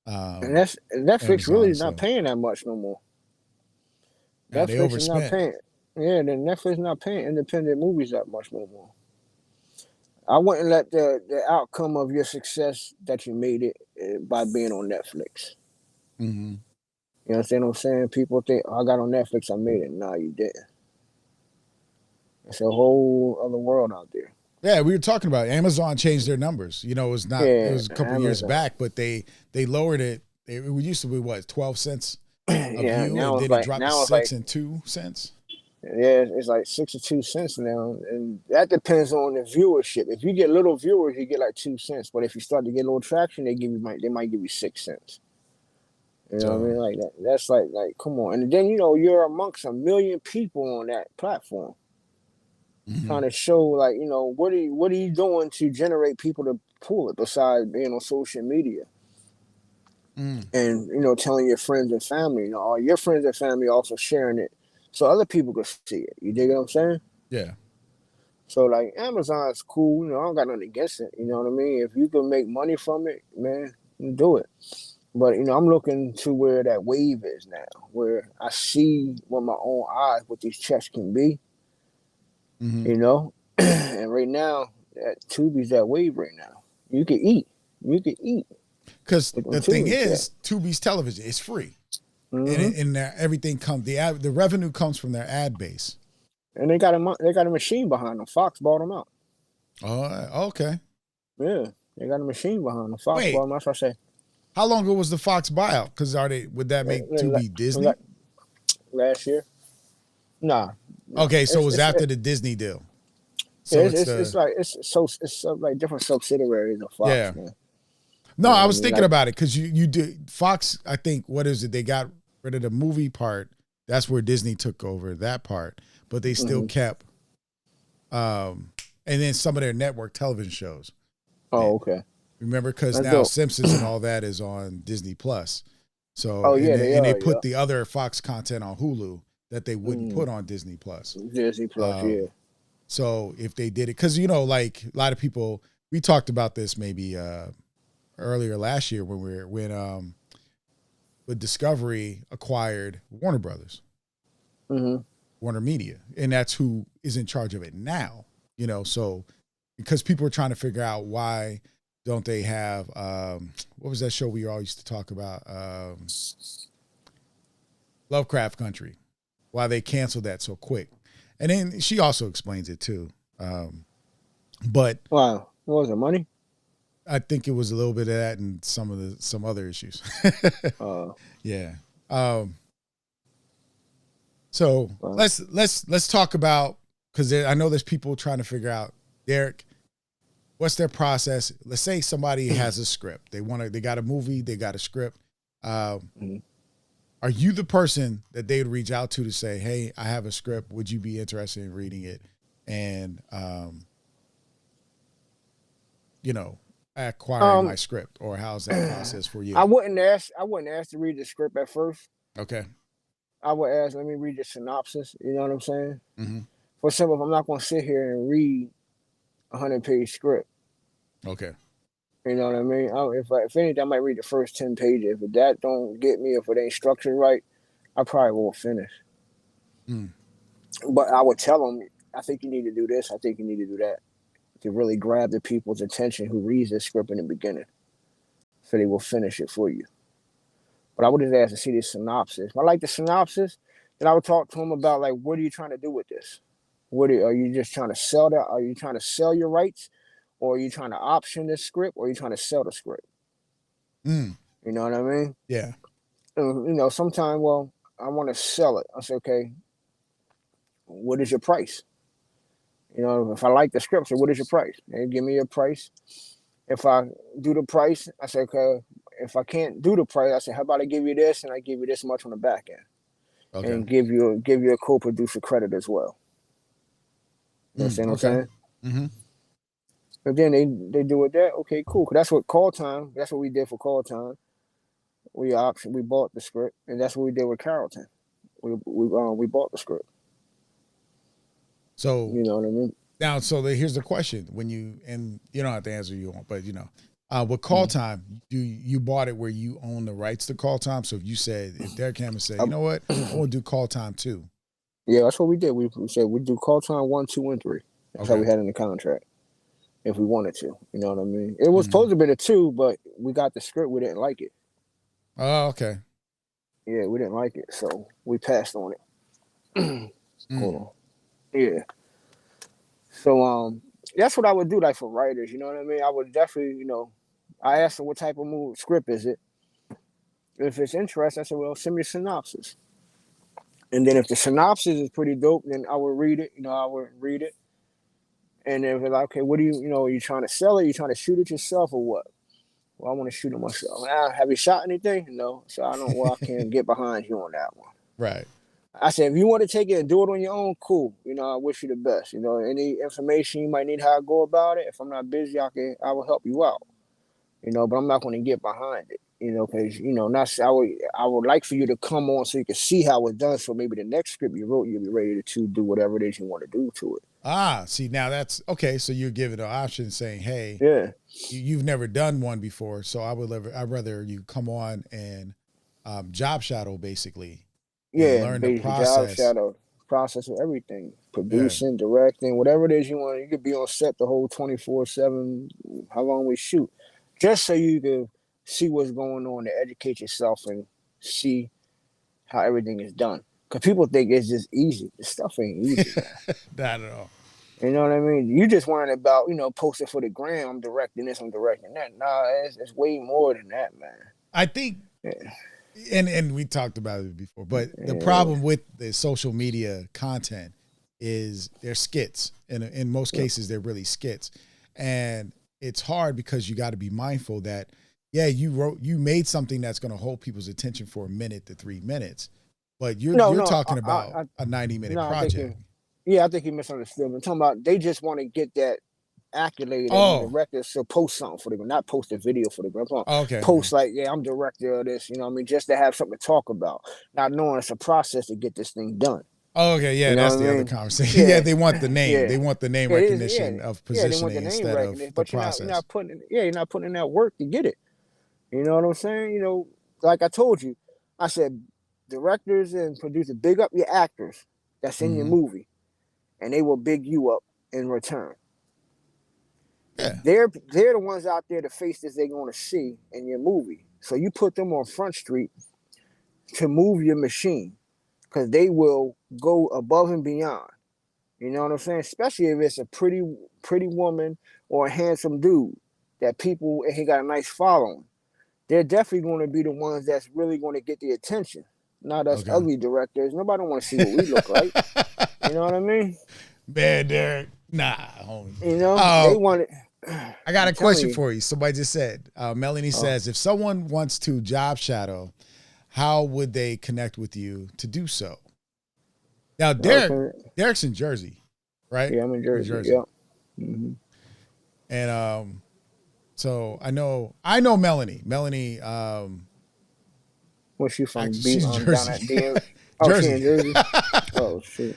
And that's Netflix Amazon, really is not paying that much no more. Now they Netflix is not overspent. paying. Yeah, then Netflix not paying independent movies that much no more. I wouldn't let the outcome of your success that you made it by being on Netflix. Mm-hmm. You understand what I'm saying? People think, oh, I got on Netflix, I made it. No, you didn't. It's a whole other world out there. Yeah, we were talking about it. Amazon changed their numbers. You know, it was a couple years back, but they lowered it. It used to be what, 12 cents a view, and then it dropped to 6 and 2 cents. Yeah, it's like 6 or 2 cents now, and that depends on the viewership. If you get little viewers, you get like 2 cents. But if you start to get a little traction, they might give you 6 cents. You know what I mean? Like that. That's like come on. And then you're amongst a million people on that platform, trying to show like what are you doing to generate people to pull it besides being on social media, and telling your friends and family, or your friends and family also sharing it, so other people can see it. You dig what I'm saying? Yeah. So like Amazon's cool. I don't got nothing against it. You know what I mean? If you can make money from it, man, do it. But I'm looking to where that wave is now, where I see with my own eyes what these checks can be. And right now, that Tubi's that wave right now. You can eat. Because the thing is, Tubi's television is free. And everything comes, the revenue comes from their ad base. And they got a machine behind them. Fox bought them out. Oh, okay. Yeah, they got a machine behind them. Fox bought them out. That's what I say. How long ago was the Fox buyout? Because would that make Tubi Disney? Last year. Nah. Okay, so it was after the Disney deal. So it's like different subsidiaries of Fox. Yeah. Man. No, I was thinking about it because you do Fox. I think what is it? They got rid of the movie part. That's where Disney took over that part, but they still kept. And then some of their network television shows. Oh, okay. Remember, because now Simpsons and all that is on Disney Plus. So they put the other Fox content on Hulu that they wouldn't put on Disney Plus. Disney Plus, yeah. So if they did it, because like a lot of people, we talked about this maybe earlier last year when Discovery acquired Warner Brothers, Warner Media, and that's who is in charge of it now. So because people are trying to figure out why don't they have what was that show we all used to talk about, Lovecraft Country, why they canceled that so quick. And then she also explains it too. But wow, what was it, money? I think it was a little bit of that and some other issues. Yeah. So let's talk about, because I know there's people trying to figure out, Derrick, what's their process? Let's say somebody has a script. They got a movie, they got a script. Are you the person that they would reach out to say, hey, I have a script. Would you be interested in reading it? And, acquiring my script, or how's that process for you? I wouldn't ask to read the script at first. Okay. I would ask, let me read the synopsis. You know what I'm saying? For example, I'm not going to sit here and read a 100-page script. Okay. You know what I mean? If anything, I might read the first 10 pages. If that don't get me, if it ain't structured right, I probably won't finish. But I would tell them, I think you need to do this. I think you need to do that, to really grab the people's attention who reads this script in the beginning, so they will finish it for you. But I would just ask to see the synopsis. If I like the synopsis, then I would talk to them about, like, what are you trying to do with this? Are you just trying to sell that? Are you trying to sell your rights? Or are you trying to option this script? Or are you trying to sell the script? You know what I mean? Yeah. Sometimes, I want to sell it. I say, okay, what is your price? If I like the script, so what is your price? And give me your price. If I do the price, I say, okay, if I can't do the price, I say, how about I give you this and I give you this much on the back end? Okay. And give you a co-producer credit as well. You understand what I'm Okay. saying? Mm-hmm. But then they do it that, okay, cool. 'Cause that's what call time. That's what we did for call time. We bought the script, and that's what we did with Carrollton. We bought the script. So You know what I mean? now, here's the question: when and you don't have to answer you want, but with call time, you bought it where you own the rights to call time? So if Derrick Hammond said, you know what, I want to do call time too. Yeah, that's what we did. We said we do call time 1, 2, and 3. That's how we had in the contract. If we wanted to, you know what I mean. It was supposed to be the 2, but we got the script. We didn't like it. Oh, okay. Yeah, we didn't like it, so we passed on it. Hold on. Yeah. So that's what I would do, like for writers. You know what I mean. I would definitely, I asked them what type of script is it. If it's interesting, I said, well, send me a synopsis. And then if the synopsis is pretty dope, then I would read it. I would read it. And if it's like, okay, what do are you trying to sell it? Are you trying to shoot it yourself or what? Well, I want to shoot it myself. Have you shot anything? No. So I can't get behind you on that one. Right. I said, if you want to take it and do it on your own, cool. I wish you the best. Any information you might need how I go about it. If I'm not busy, I will help you out. But I'm not going to get behind it. Because I would like for you to come on so you can see how it's done. So maybe the next script you wrote, you'll be ready to do whatever it is you want to do to it. See, now that's okay. So you're giving an option saying, hey, yeah, you've never done one before. So I'd rather you come on and job shadow basically. Yeah, learn the process. Job shadow, process of everything. Producing, directing, whatever it is you want. You could be on set the whole 24/7, how long we shoot. Just so you can see what's going on to educate yourself and see how everything is done. Because people think it's just easy. This stuff ain't easy. Not at all. You know what I mean? You just worrying about, posting for the gram, I'm directing this, I'm directing that. Nah, it's way more than that, man. I think, and we talked about it before, but the problem with the social media content is they're skits. And in most cases, they're really skits. And it's hard because you got to be mindful that, you made something that's going to hold people's attention for a minute to 3 minutes, but you're talking about a 90-minute project. I think he misunderstood. I'm talking about they just want to get that accolade and the director should post something for them, not post a video for them. Post like, I'm director of this, just to have something to talk about, not knowing it's a process to get this thing done. That's the other conversation. They want the name. They want the name recognition of positioning instead of the process. You're not putting in that work to get it. You know what I'm saying? Like I told you, I said directors and producers, big up your actors that's in your movie, and they will big you up in return. Yeah. They're the ones out there, the faces they're going to see in your movie. So you put them on Front Street to move your machine, because they will go above and beyond. You know what I'm saying? Especially if it's a pretty woman or a handsome dude and he got a nice following. They're definitely going to be the ones that's really going to get the attention. Not us ugly directors. Nobody want to see what we look like. You know what I mean? Man, Derrick. Nah, homie. They want it. I got a question for you. Somebody just said, Melanie says, if someone wants to job shadow, how would they connect with you to do so? Now, Derrick's in Jersey, right? Yeah, I'm in Jersey. Yeah. Mm-hmm. And so I know Melanie. Melanie, where's she from? She's Jersey. Down at Jersey. She in Jersey? Oh, shit.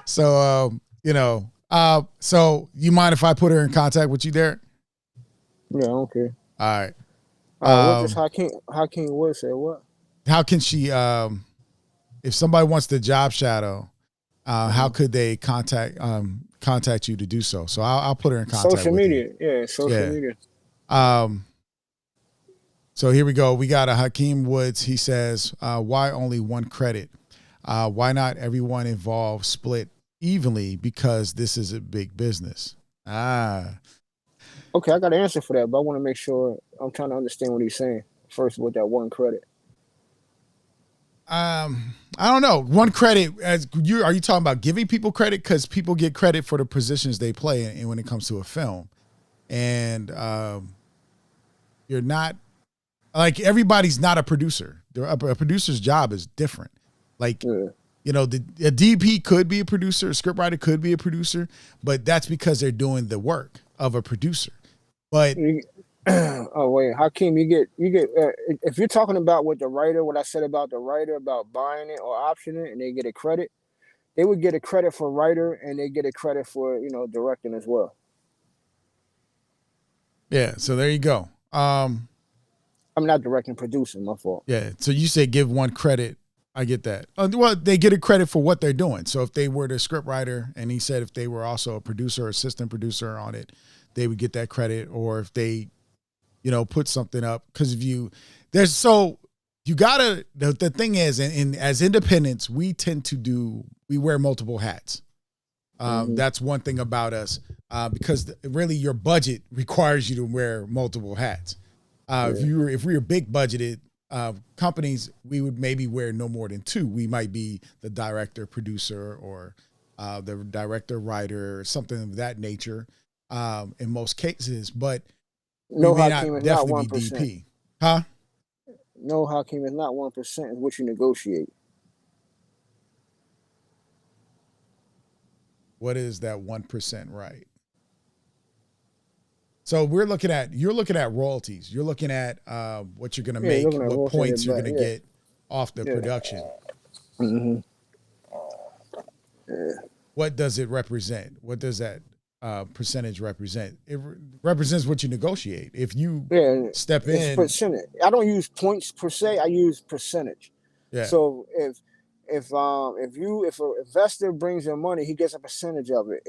So, so you mind if I put her in contact with you, Derrick? Yeah, I don't care. All right. What does Hakeem Wood say? What? How can she, if somebody wants to job shadow, how could they contact you to do so? So I'll put her in contact social with media. You. Yeah, social media. So here we go. We got a Hakeem Woods. He says, why only one credit? Why not everyone involved split evenly, because this is a big business? Okay, I got an answer for that, but I want to make sure I'm trying to understand what he's saying first with that one credit. I don't know. One credit, are you talking about giving people credit? Because people get credit for the positions they play in when it comes to a film. And you're not, like, everybody's not a producer. A producer's job is different. Like, You know, the DP could be a producer, a scriptwriter could be a producer, but that's because they're doing the work of a producer. But oh wait, Hakeem, you get if you're talking about with the writer, what I said about the writer about buying it or optioning it, and they get a credit, they would get a credit for writer and they get a credit for directing as well. yeah, so there you go. I'm not directing, producing. My fault. Yeah, so you say give one credit. I get that. Well, they get a credit for what they're doing. So if they were the script writer, and he said if they were also a producer or assistant producer on it, they would get that credit. Or if they, put something up, because if you gotta, the thing is, as independents, we wear multiple hats. That's one thing about us, because really your budget requires you to wear multiple hats. If we were big budgeted companies, we would maybe wear no more than two. We might be the director, producer, or the director, writer, or something of that nature. In most cases, but no, we may Hakeem, not it's not definitely 1%. be DP, huh? No, Hakeem, it's not 1%. Is what you negotiate. What is that 1%, right? So you're looking at royalties. You're looking at what you're going to make, what points you're going to get off the production. Mm-hmm. Yeah. What does it represent? What does that percentage represent? It represents what you negovate. If you step in, percentage. I don't use points per se. I use percentage. Yeah. So if an investor brings in money, he gets a percentage of it.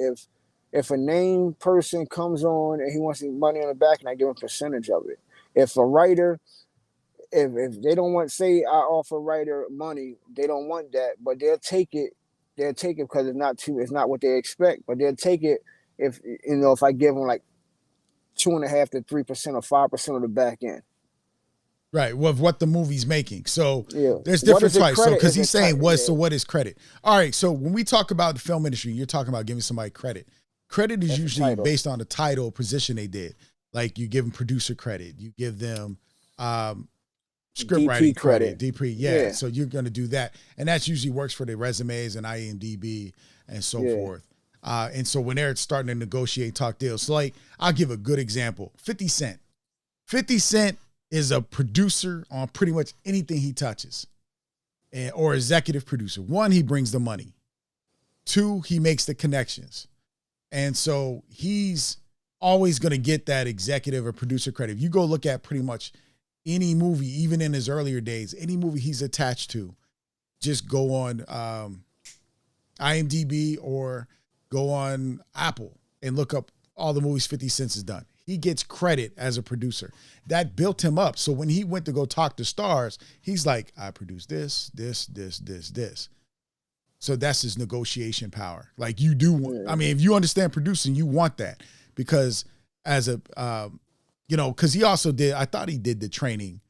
If a named person comes on and he wants money on the back, and I give him a percentage of it. If a writer, if they don't want, say I offer a writer money, they don't want that, but they'll take it. They'll take it because it's not what they expect, but they'll take it if I give them like 2.5% to 3% or 5% of the back end. Right, with what the movie's making. So there's different types. So because he's saying so what is credit? All right, so when we talk about the film industry, you're talking about giving somebody credit. Credit is usually based on the title, position they did. Like you give them producer credit, you give them script writing credit, DP. Yeah, so you're going to do that, and that usually works for the resumes and IMDb and so forth. And so when they're starting to negotiate, talk deals, so like I'll give a good example: 50 Cent. 50 Cent is a producer on pretty much anything he touches, or executive producer. One, he brings the money. Two, he makes the connections. And so he's always going to get that executive or producer credit. If you go look at pretty much any movie, even in his earlier days, any movie he's attached to, just go on IMDb or go on Apple and look up all the movies 50 Cent has done. He gets credit as a producer. That built him up. So when he went to go talk to stars, he's like, I produced this. So that's his negotiation power. Like you do, I mean, if you understand producing, you want that because as a, because he also I thought he did the training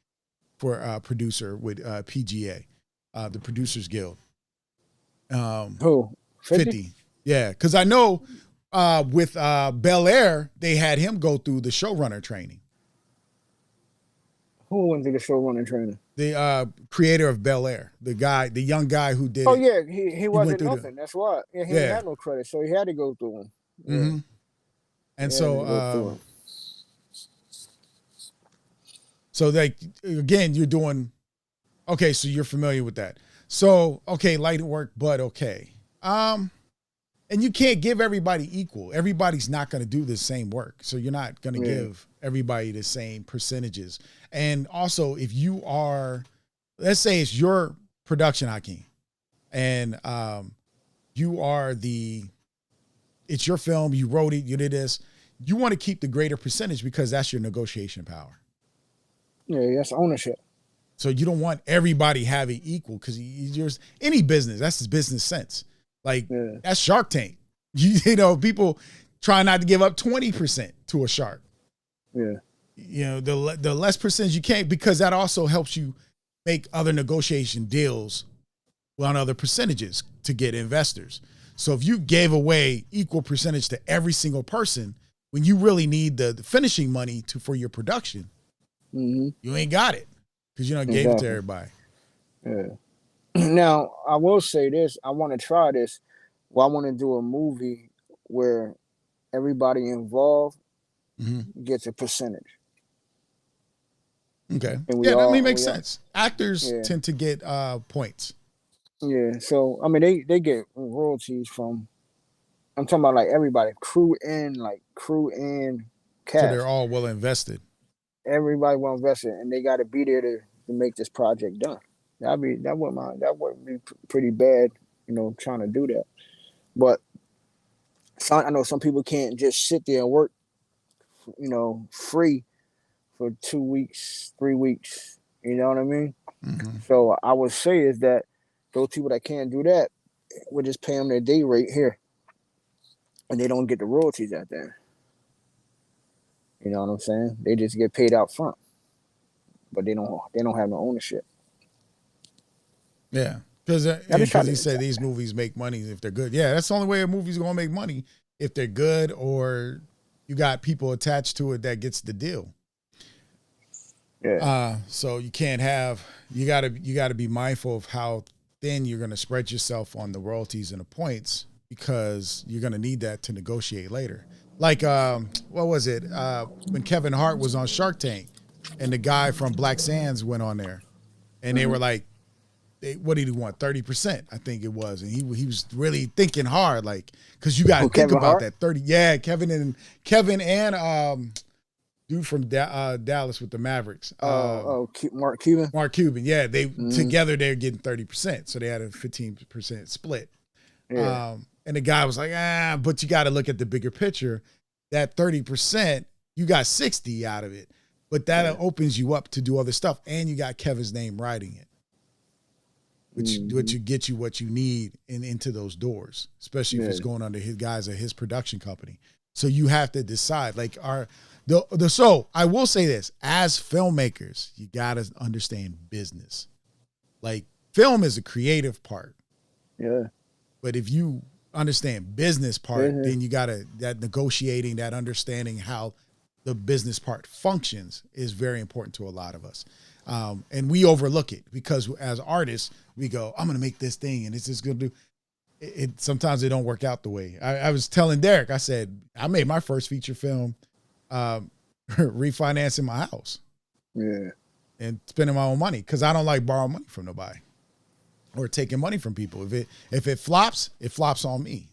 for a producer with PGA, the Producers Guild. Who? 50? Yeah, because I know with Bel Air, they had him go through the showrunner training. Who went through the showrunner training? The creator of Bel Air, the young guy who did. Oh yeah, he wasn't nothing. That's why. Yeah, he didn't have no credit, so he had to go through him. Yeah. Mm-hmm. And so like again, you're doing okay. So you're familiar with that. So okay, light work, but okay. And you can't give everybody equal. Everybody's not going to do the same work. So you're not going to give everybody the same percentages. And also, if you are, let's say it's your production, Hakeem, and it's your film, you wrote it, you did this, you want to keep the greater percentage because that's your negotiation power. Yeah, that's ownership. So you don't want everybody having equal because any business, that's his business sense. Like that's Shark Tank. People try not to give up 20% to a shark. Yeah. The less percentage you can, because that also helps you make other negotiation deals on other percentages to get investors. So if you gave away equal percentage to every single person, when you really need the finishing money for your production, you ain't got it because you don't gave it to everybody. Yeah. Now, I will say this: I want to try this. Well, I want to do a movie where everybody involved Hmm. gets a percentage, Okay. and Yeah, that may make we all, sense. Actors yeah, tend to get points. yeah. So I mean, they get royalties from. I'm talking about like everybody, crew and So they're cast. all well invested. Everybody will invest in, and they got to be there to make this project done. That wouldn't be pretty bad, trying to do that. But I know some people can't just sit there and work, free for 2 weeks, 3 weeks. You know what I mean? Hmm. So I would say is that those people that can't do that, we just pay them their day rate here, and they don't get the royalties at there. You know what I'm saying? They just get paid out front, but they don't have no ownership. Yeah, because I just try he to. said these movies make money if they're good. Yeah, that's the only way a movie's gonna make money, if they're good or you got people attached to it that gets the deal. Yeah. So you gotta be mindful of how thin you're gonna spread yourself on the royalties and the points, because you're gonna need that to negotiate later. Like what was it? When Kevin Hart was on Shark Tank and the guy from Black Sands went on there and they Mm-hmm. were like, what did he want? 30%, I think it was. And he was really thinking hard, like, because you got to Who, think Kevin about Hart? that 30. Yeah, Kevin and dude from Dallas with the Mavericks, Mark Cuban. Mark Cuban. Yeah, they Mm-hmm. together they're getting 30%, so they had a 15% split. Yeah. And the guy was like, but you got to look at the bigger picture. That 30%, you got 60 out of it, but that Yeah. opens you up to do other stuff, and you got Kevin's name writing it, which Mm-hmm. you get you what you need into those doors, especially if it's Yeah. going under his guys at his production company. So you have to decide, like, so I will say this: as filmmakers, you gotta understand business. Like, film is a creative part, Yeah. but if you understand business part, Business. then you gotta that negotiating, that understanding how the business part functions is very important to a lot of us. And we overlook it because as artists, we go, I'm going to make this thing and it's just going to do it. Sometimes it don't work out the way. I was telling Derrick, I said, I made my first feature film refinancing my house Yeah. and spending my own money because I don't like borrowing money from nobody or taking money from people. If it flops, it flops on me.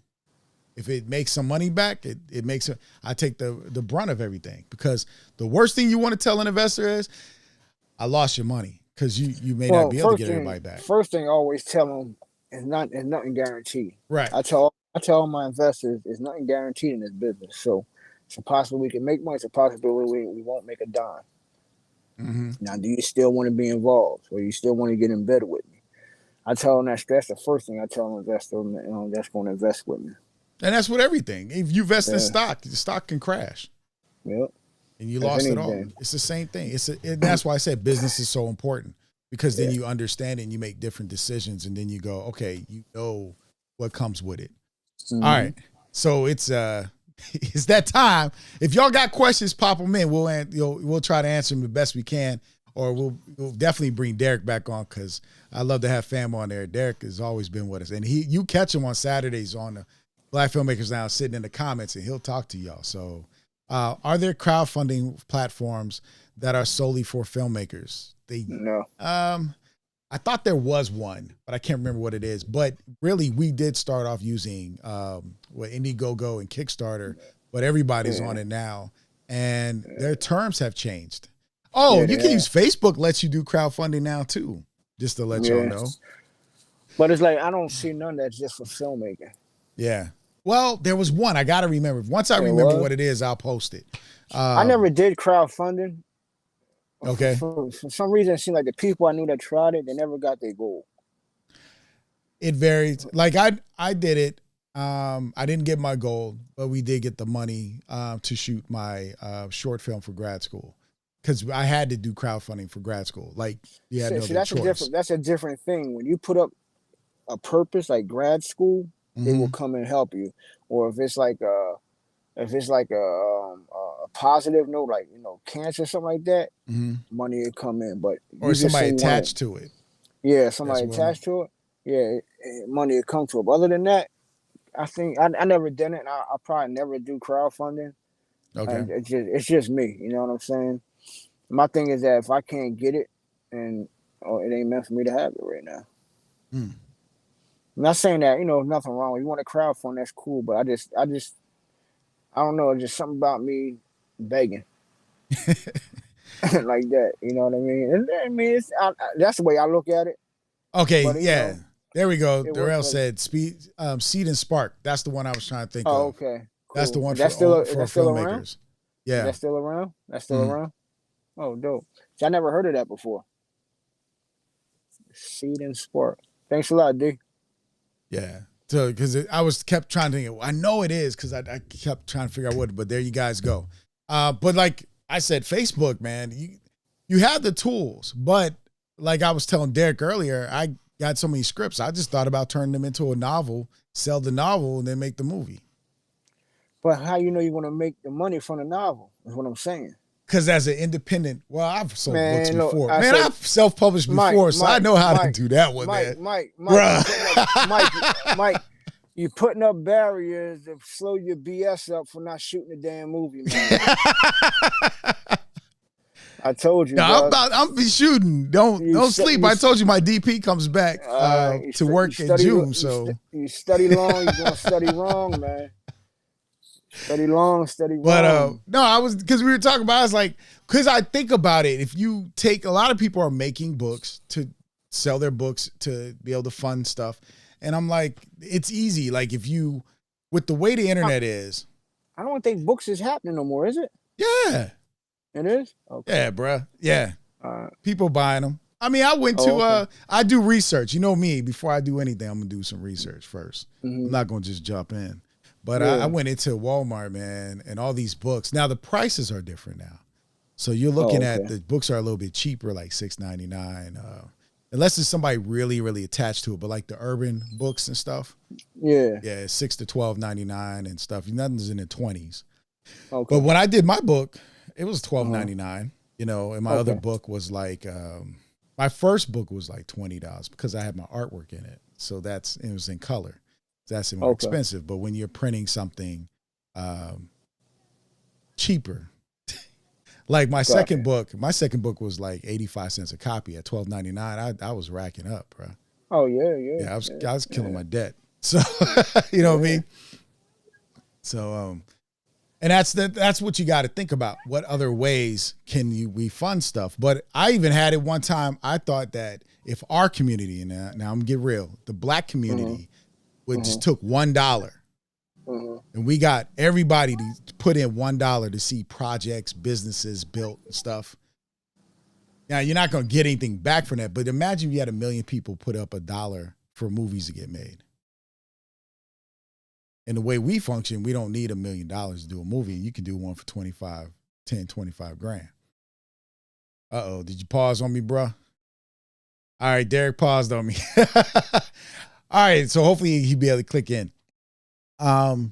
If it makes some money back, it makes it. I take the brunt of everything, because the worst thing you want to tell an investor is, I lost your money, because you may not Well, be able to get everybody back. first thing I always tell them is nothing guaranteed. Right. I tell my investors it's nothing guaranteed in this business. So it's a possibility we can make money. It's a possibility we won't make a dime. Mm-hmm. Now, do you still want to be involved, or you still want to get in bed with me? I tell them that's the first thing I tell an investor, that's going to invest with me. And that's with everything. If you invest in Yeah. stock, the stock can crash Yep. and you If lost it all. anything. It's the same thing. And that's why I said business is so important, because then Yeah. you understand it and you make different decisions, and then you go, okay, you know what comes with it. All Mm-hmm. right. So it's it's that time. If y'all got questions, pop them in. We'll try to answer them the best we can, or we'll definitely bring Derrick back on, because I love to have fam on there. Derrick has always been with us, and you catch him on Saturdays on the Black Filmmakers Now, sitting in the comments, and he'll talk to y'all. So, are there crowdfunding platforms that are solely for filmmakers? No. I thought there was one, but I can't remember what it is. But really, we did start off using Indiegogo and Kickstarter, but everybody's Yeah. on it now, and their terms have changed. Oh, Yeah. you They can have. use Facebook, lets you do crowdfunding now too, just to let y'all Yeah. know. But it's like I don't see none that's just for filmmaking. Yeah. Well, there was one. I got to remember. Once I There remember was. what it is, I'll post it. I never did crowdfunding. Okay. For some reason, it seemed like the people I knew that tried it, they never got their goal. It varied. Like I did it. I didn't get my goal, but we did get the money to shoot my short film for grad school, because I had to do crowdfunding for grad school. Like, you had no See, other choice. that's a different thing. When you put up a purpose like grad school, they will Mm-hmm. come and help you. Or if it's like a positive note, like cancer or something like that, Mm-hmm. money will come in. But Or you just somebody say you want to, attached to it. Yeah, That's somebody one. attached to it. Yeah, money will come to it. But other than that, I think I never did it. And I probably never do crowdfunding. Okay. It's just me. You know what I'm saying? My thing is that if I can't get it, and it ain't meant for me to have it right now. Hmm. I'm not saying that nothing wrong. If you want to crowdfund, that's cool. But I don't know. It's just something about me begging like that. You know what I mean? And, I mean, that's the way I look at it. Okay, But yeah. There we go. it works Darrell for. said Seed and Spark. That's the one I was trying to think Oh, of. okay, That's the cool. one Is for is that still around? filmmakers. Is Yeah. that still around? That's still Mhm. around. Oh, dope. See, I never heard of that before. Seed and Spark. Thanks a lot, D. Yeah. So, because I was kept trying to think, I know it is because I kept trying to figure out what, but there you guys go. But like I said, Facebook, man, you have the tools, but like I was telling Derrick earlier, I got so many scripts. I just thought about turning them into a novel, sell the novel, and then make the movie. But how you know you're gonna make the money from the novel? Is what I'm saying. Because as an independent, well, I've sold books Man, look, before. I Man, say, I've self-published Mike, before, so I Mike, know how to Mike, do that one, Mike, man. Mike, Mike, you putting up, Mike, Bruh. Mike, you putting up barriers to slow your BS up for not shooting the damn movie, man. I told you, No, bro. I'm be shooting. Don't sleep. I told you my DP comes back to you work in study, June. So, you study long. You're gonna study wrong, man. Study long, study but wrong. no, I was because we were talking about. I was like, because I think about it. If you take a lot of people are making books to sell their books to be able to fund stuff, and I'm like, it's easy. Like if you, with the way the internet is, I don't think books is happening no more, is it? yeah, It is. Okay. yeah, bruh, yeah. Uh, People buying them. I mean, I went to okay. I do research. You know me, before I do anything, I'm gonna do some research first. I'm Mm-hmm. not gonna just jump in. But I Yeah. went into Walmart, man, and all these books. Now the prices are different now. So you're Oh, looking at okay. the books are a little bit cheaper, like $6.99. Unless it's somebody really, really attached to it. But like the urban books and stuff, Yeah. yeah, it's $6 to $12.99 and stuff. Nothing's in the 20s. But Okay. when I did my book, it was Uh-huh. $12.99. And my other Okay. book was like my first book was like $20 because I had my artwork in it. So it was in color. That's more Okay. expensive. But when you're printing something cheaper, like my second Gotcha. book was like 85 cents a copy at $12.99. I was racking up, bro. Oh yeah, yeah, Yeah, yeah, I was killing yeah, my debt. So you know what I yeah. mean? So and that's what you got to think about. What other ways can we fund stuff? But I even had it one time. I thought that if our community, and now I'm gonna get real, the black Uh-huh. community would Uh-huh. just took $1, Uh-huh. and we got everybody to put in $1 to see projects, businesses built and stuff. Now you're not gonna get anything back from that, but imagine you had 1 million people put up $1 for movies to get made. And the way we function, we don't need $1 million to do a movie. You can do one for 25 grand. Uh-oh, did you pause on me, bro? All right, Derrick paused on me. All right, so hopefully he'll be able to click in.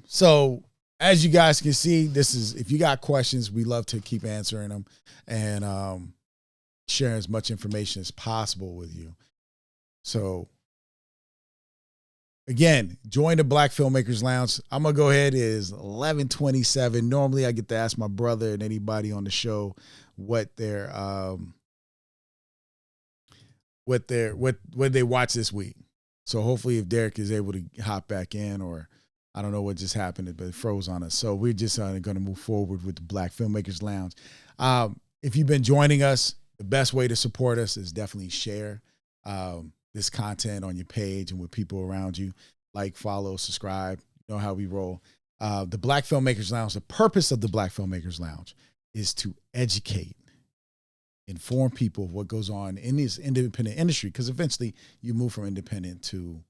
So as you guys can see, this is, if you got questions, we love to keep answering them and sharing as much information as possible with you. So again, join the Black Filmmakers Lounge. I'm gonna go ahead. It is 11:27. Normally, I get to ask my brother and anybody on the show what they watch this week. So hopefully, if Derrick is able to hop back in, or I don't know what just happened, but it froze on us. So we're just going to move forward with the Black Filmmakers Lounge. If you've been joining us, the best way to support us is definitely share this content on your page and with people around you. Like, follow, subscribe. You know how we roll. The Black Filmmakers Lounge, the purpose of the Black Filmmakers Lounge is to educate, inform people of what goes on in this independent industry, because eventually you move from independent to,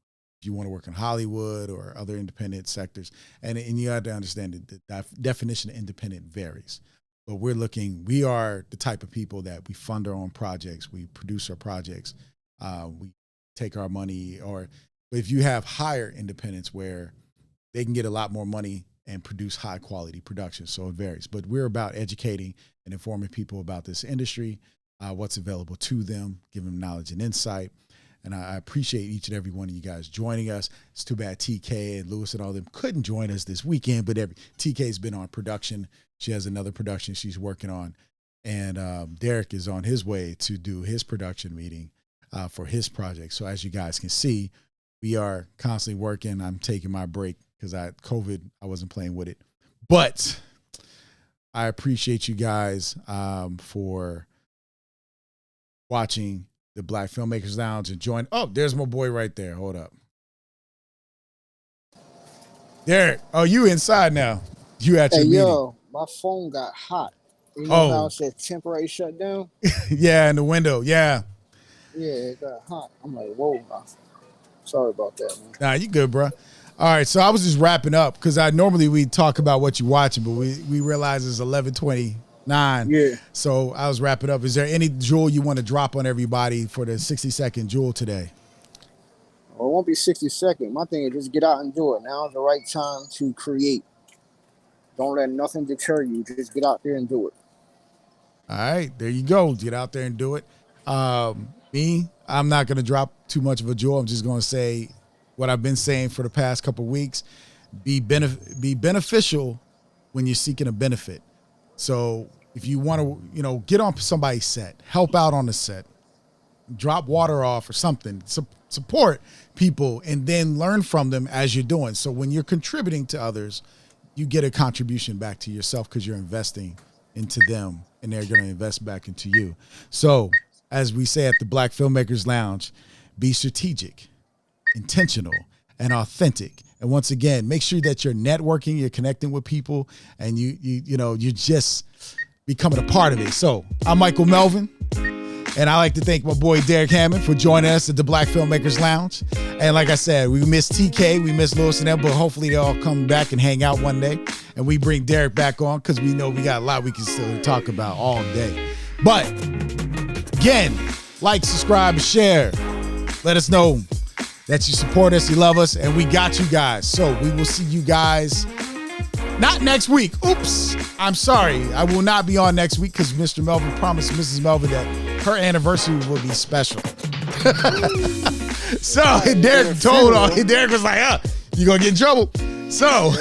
if you want to work in Hollywood or other independent sectors, and you have to understand that the definition of independent varies. But we are the type of people that we fund our own projects, we produce our projects, we take our money, but if you have higher independents where they can get a lot more money and produce high quality productions. So it varies, but we're about educating and informing people about this industry, what's available to them, giving them knowledge and insight. And I appreciate each and every one of you guys joining us. It's too bad TK and Lewis and all them couldn't join us this weekend, but TK's been on production. She has another production she's working on. And Derrick is on his way to do his production meeting for his project. So as you guys can see, we are constantly working. I'm taking my break because COVID, I wasn't playing with it. But I appreciate you guys for watching the Black Filmmakers Lounge and join. Oh, there's my boy right there. Hold up. Derrick, oh, you inside now. You at your meeting. Yo, my phone got hot. You know how it said temporary shutdown? Yeah, in the window. Yeah. Yeah, it got hot. I'm like, whoa. Sorry about that, man. Nah, you good, bro. All right, so I was just wrapping up because normally we talk about what you're watching, but we realize it's 11:29. Yeah. So I was wrapping up. Is there any jewel you want to drop on everybody for the 60-second jewel today? Well, it won't be 60 seconds. My thing is just get out and do it. Now is the right time to create. Don't let nothing deter you. Just get out there and do it. All right, there you go. Get out there and do it. Me, I'm not going to drop too much of a jewel. I'm just going to say what I've been saying for the past couple of weeks. Be beneficial when you're seeking a benefit. So if you want to, get on somebody's set, help out on the set, drop water off or something, support people, and then learn from them as you're doing. So when you're contributing to others, you get a contribution back to yourself because you're investing into them and they're going to invest back into you. So as we say at the Black Filmmakers Lounge, be strategic, intentional, and authentic. And once again, make sure that you're networking, you're connecting with people, and you're just becoming a part of it. So I'm Michael Melvin, and I like to thank my boy Derrick Hammond for joining us at the Black Filmmakers Lounge. And like I said, we miss TK, we miss Lewis and them, but hopefully they all come back and hang out one day. And we bring Derrick back on because we know we got a lot we can still talk about all day. But again, like, subscribe, and share. Let us know that you support us, you love us, and we got you guys. So we will see you guys not next week. Oops, I'm sorry. I will not be on next week because Mr. Melvin promised Mrs. Melvin that her anniversary will be special. So Derrick Derrick was like, you gonna get in trouble. So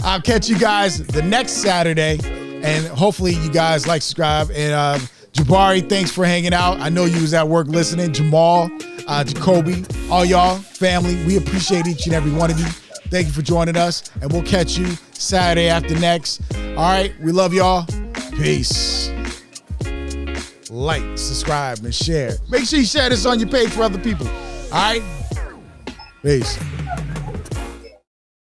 I'll catch you guys the next Saturday, and hopefully you guys like, subscribe, and Jabari, thanks for hanging out. I know you was at work listening. Jamal, Jacoby, all y'all, family, we appreciate each and every one of you. Thank you for joining us, and we'll catch you Saturday after next. All right, we love y'all. Peace. Like, subscribe, and share. Make sure you share this on your page for other people. All right? Peace.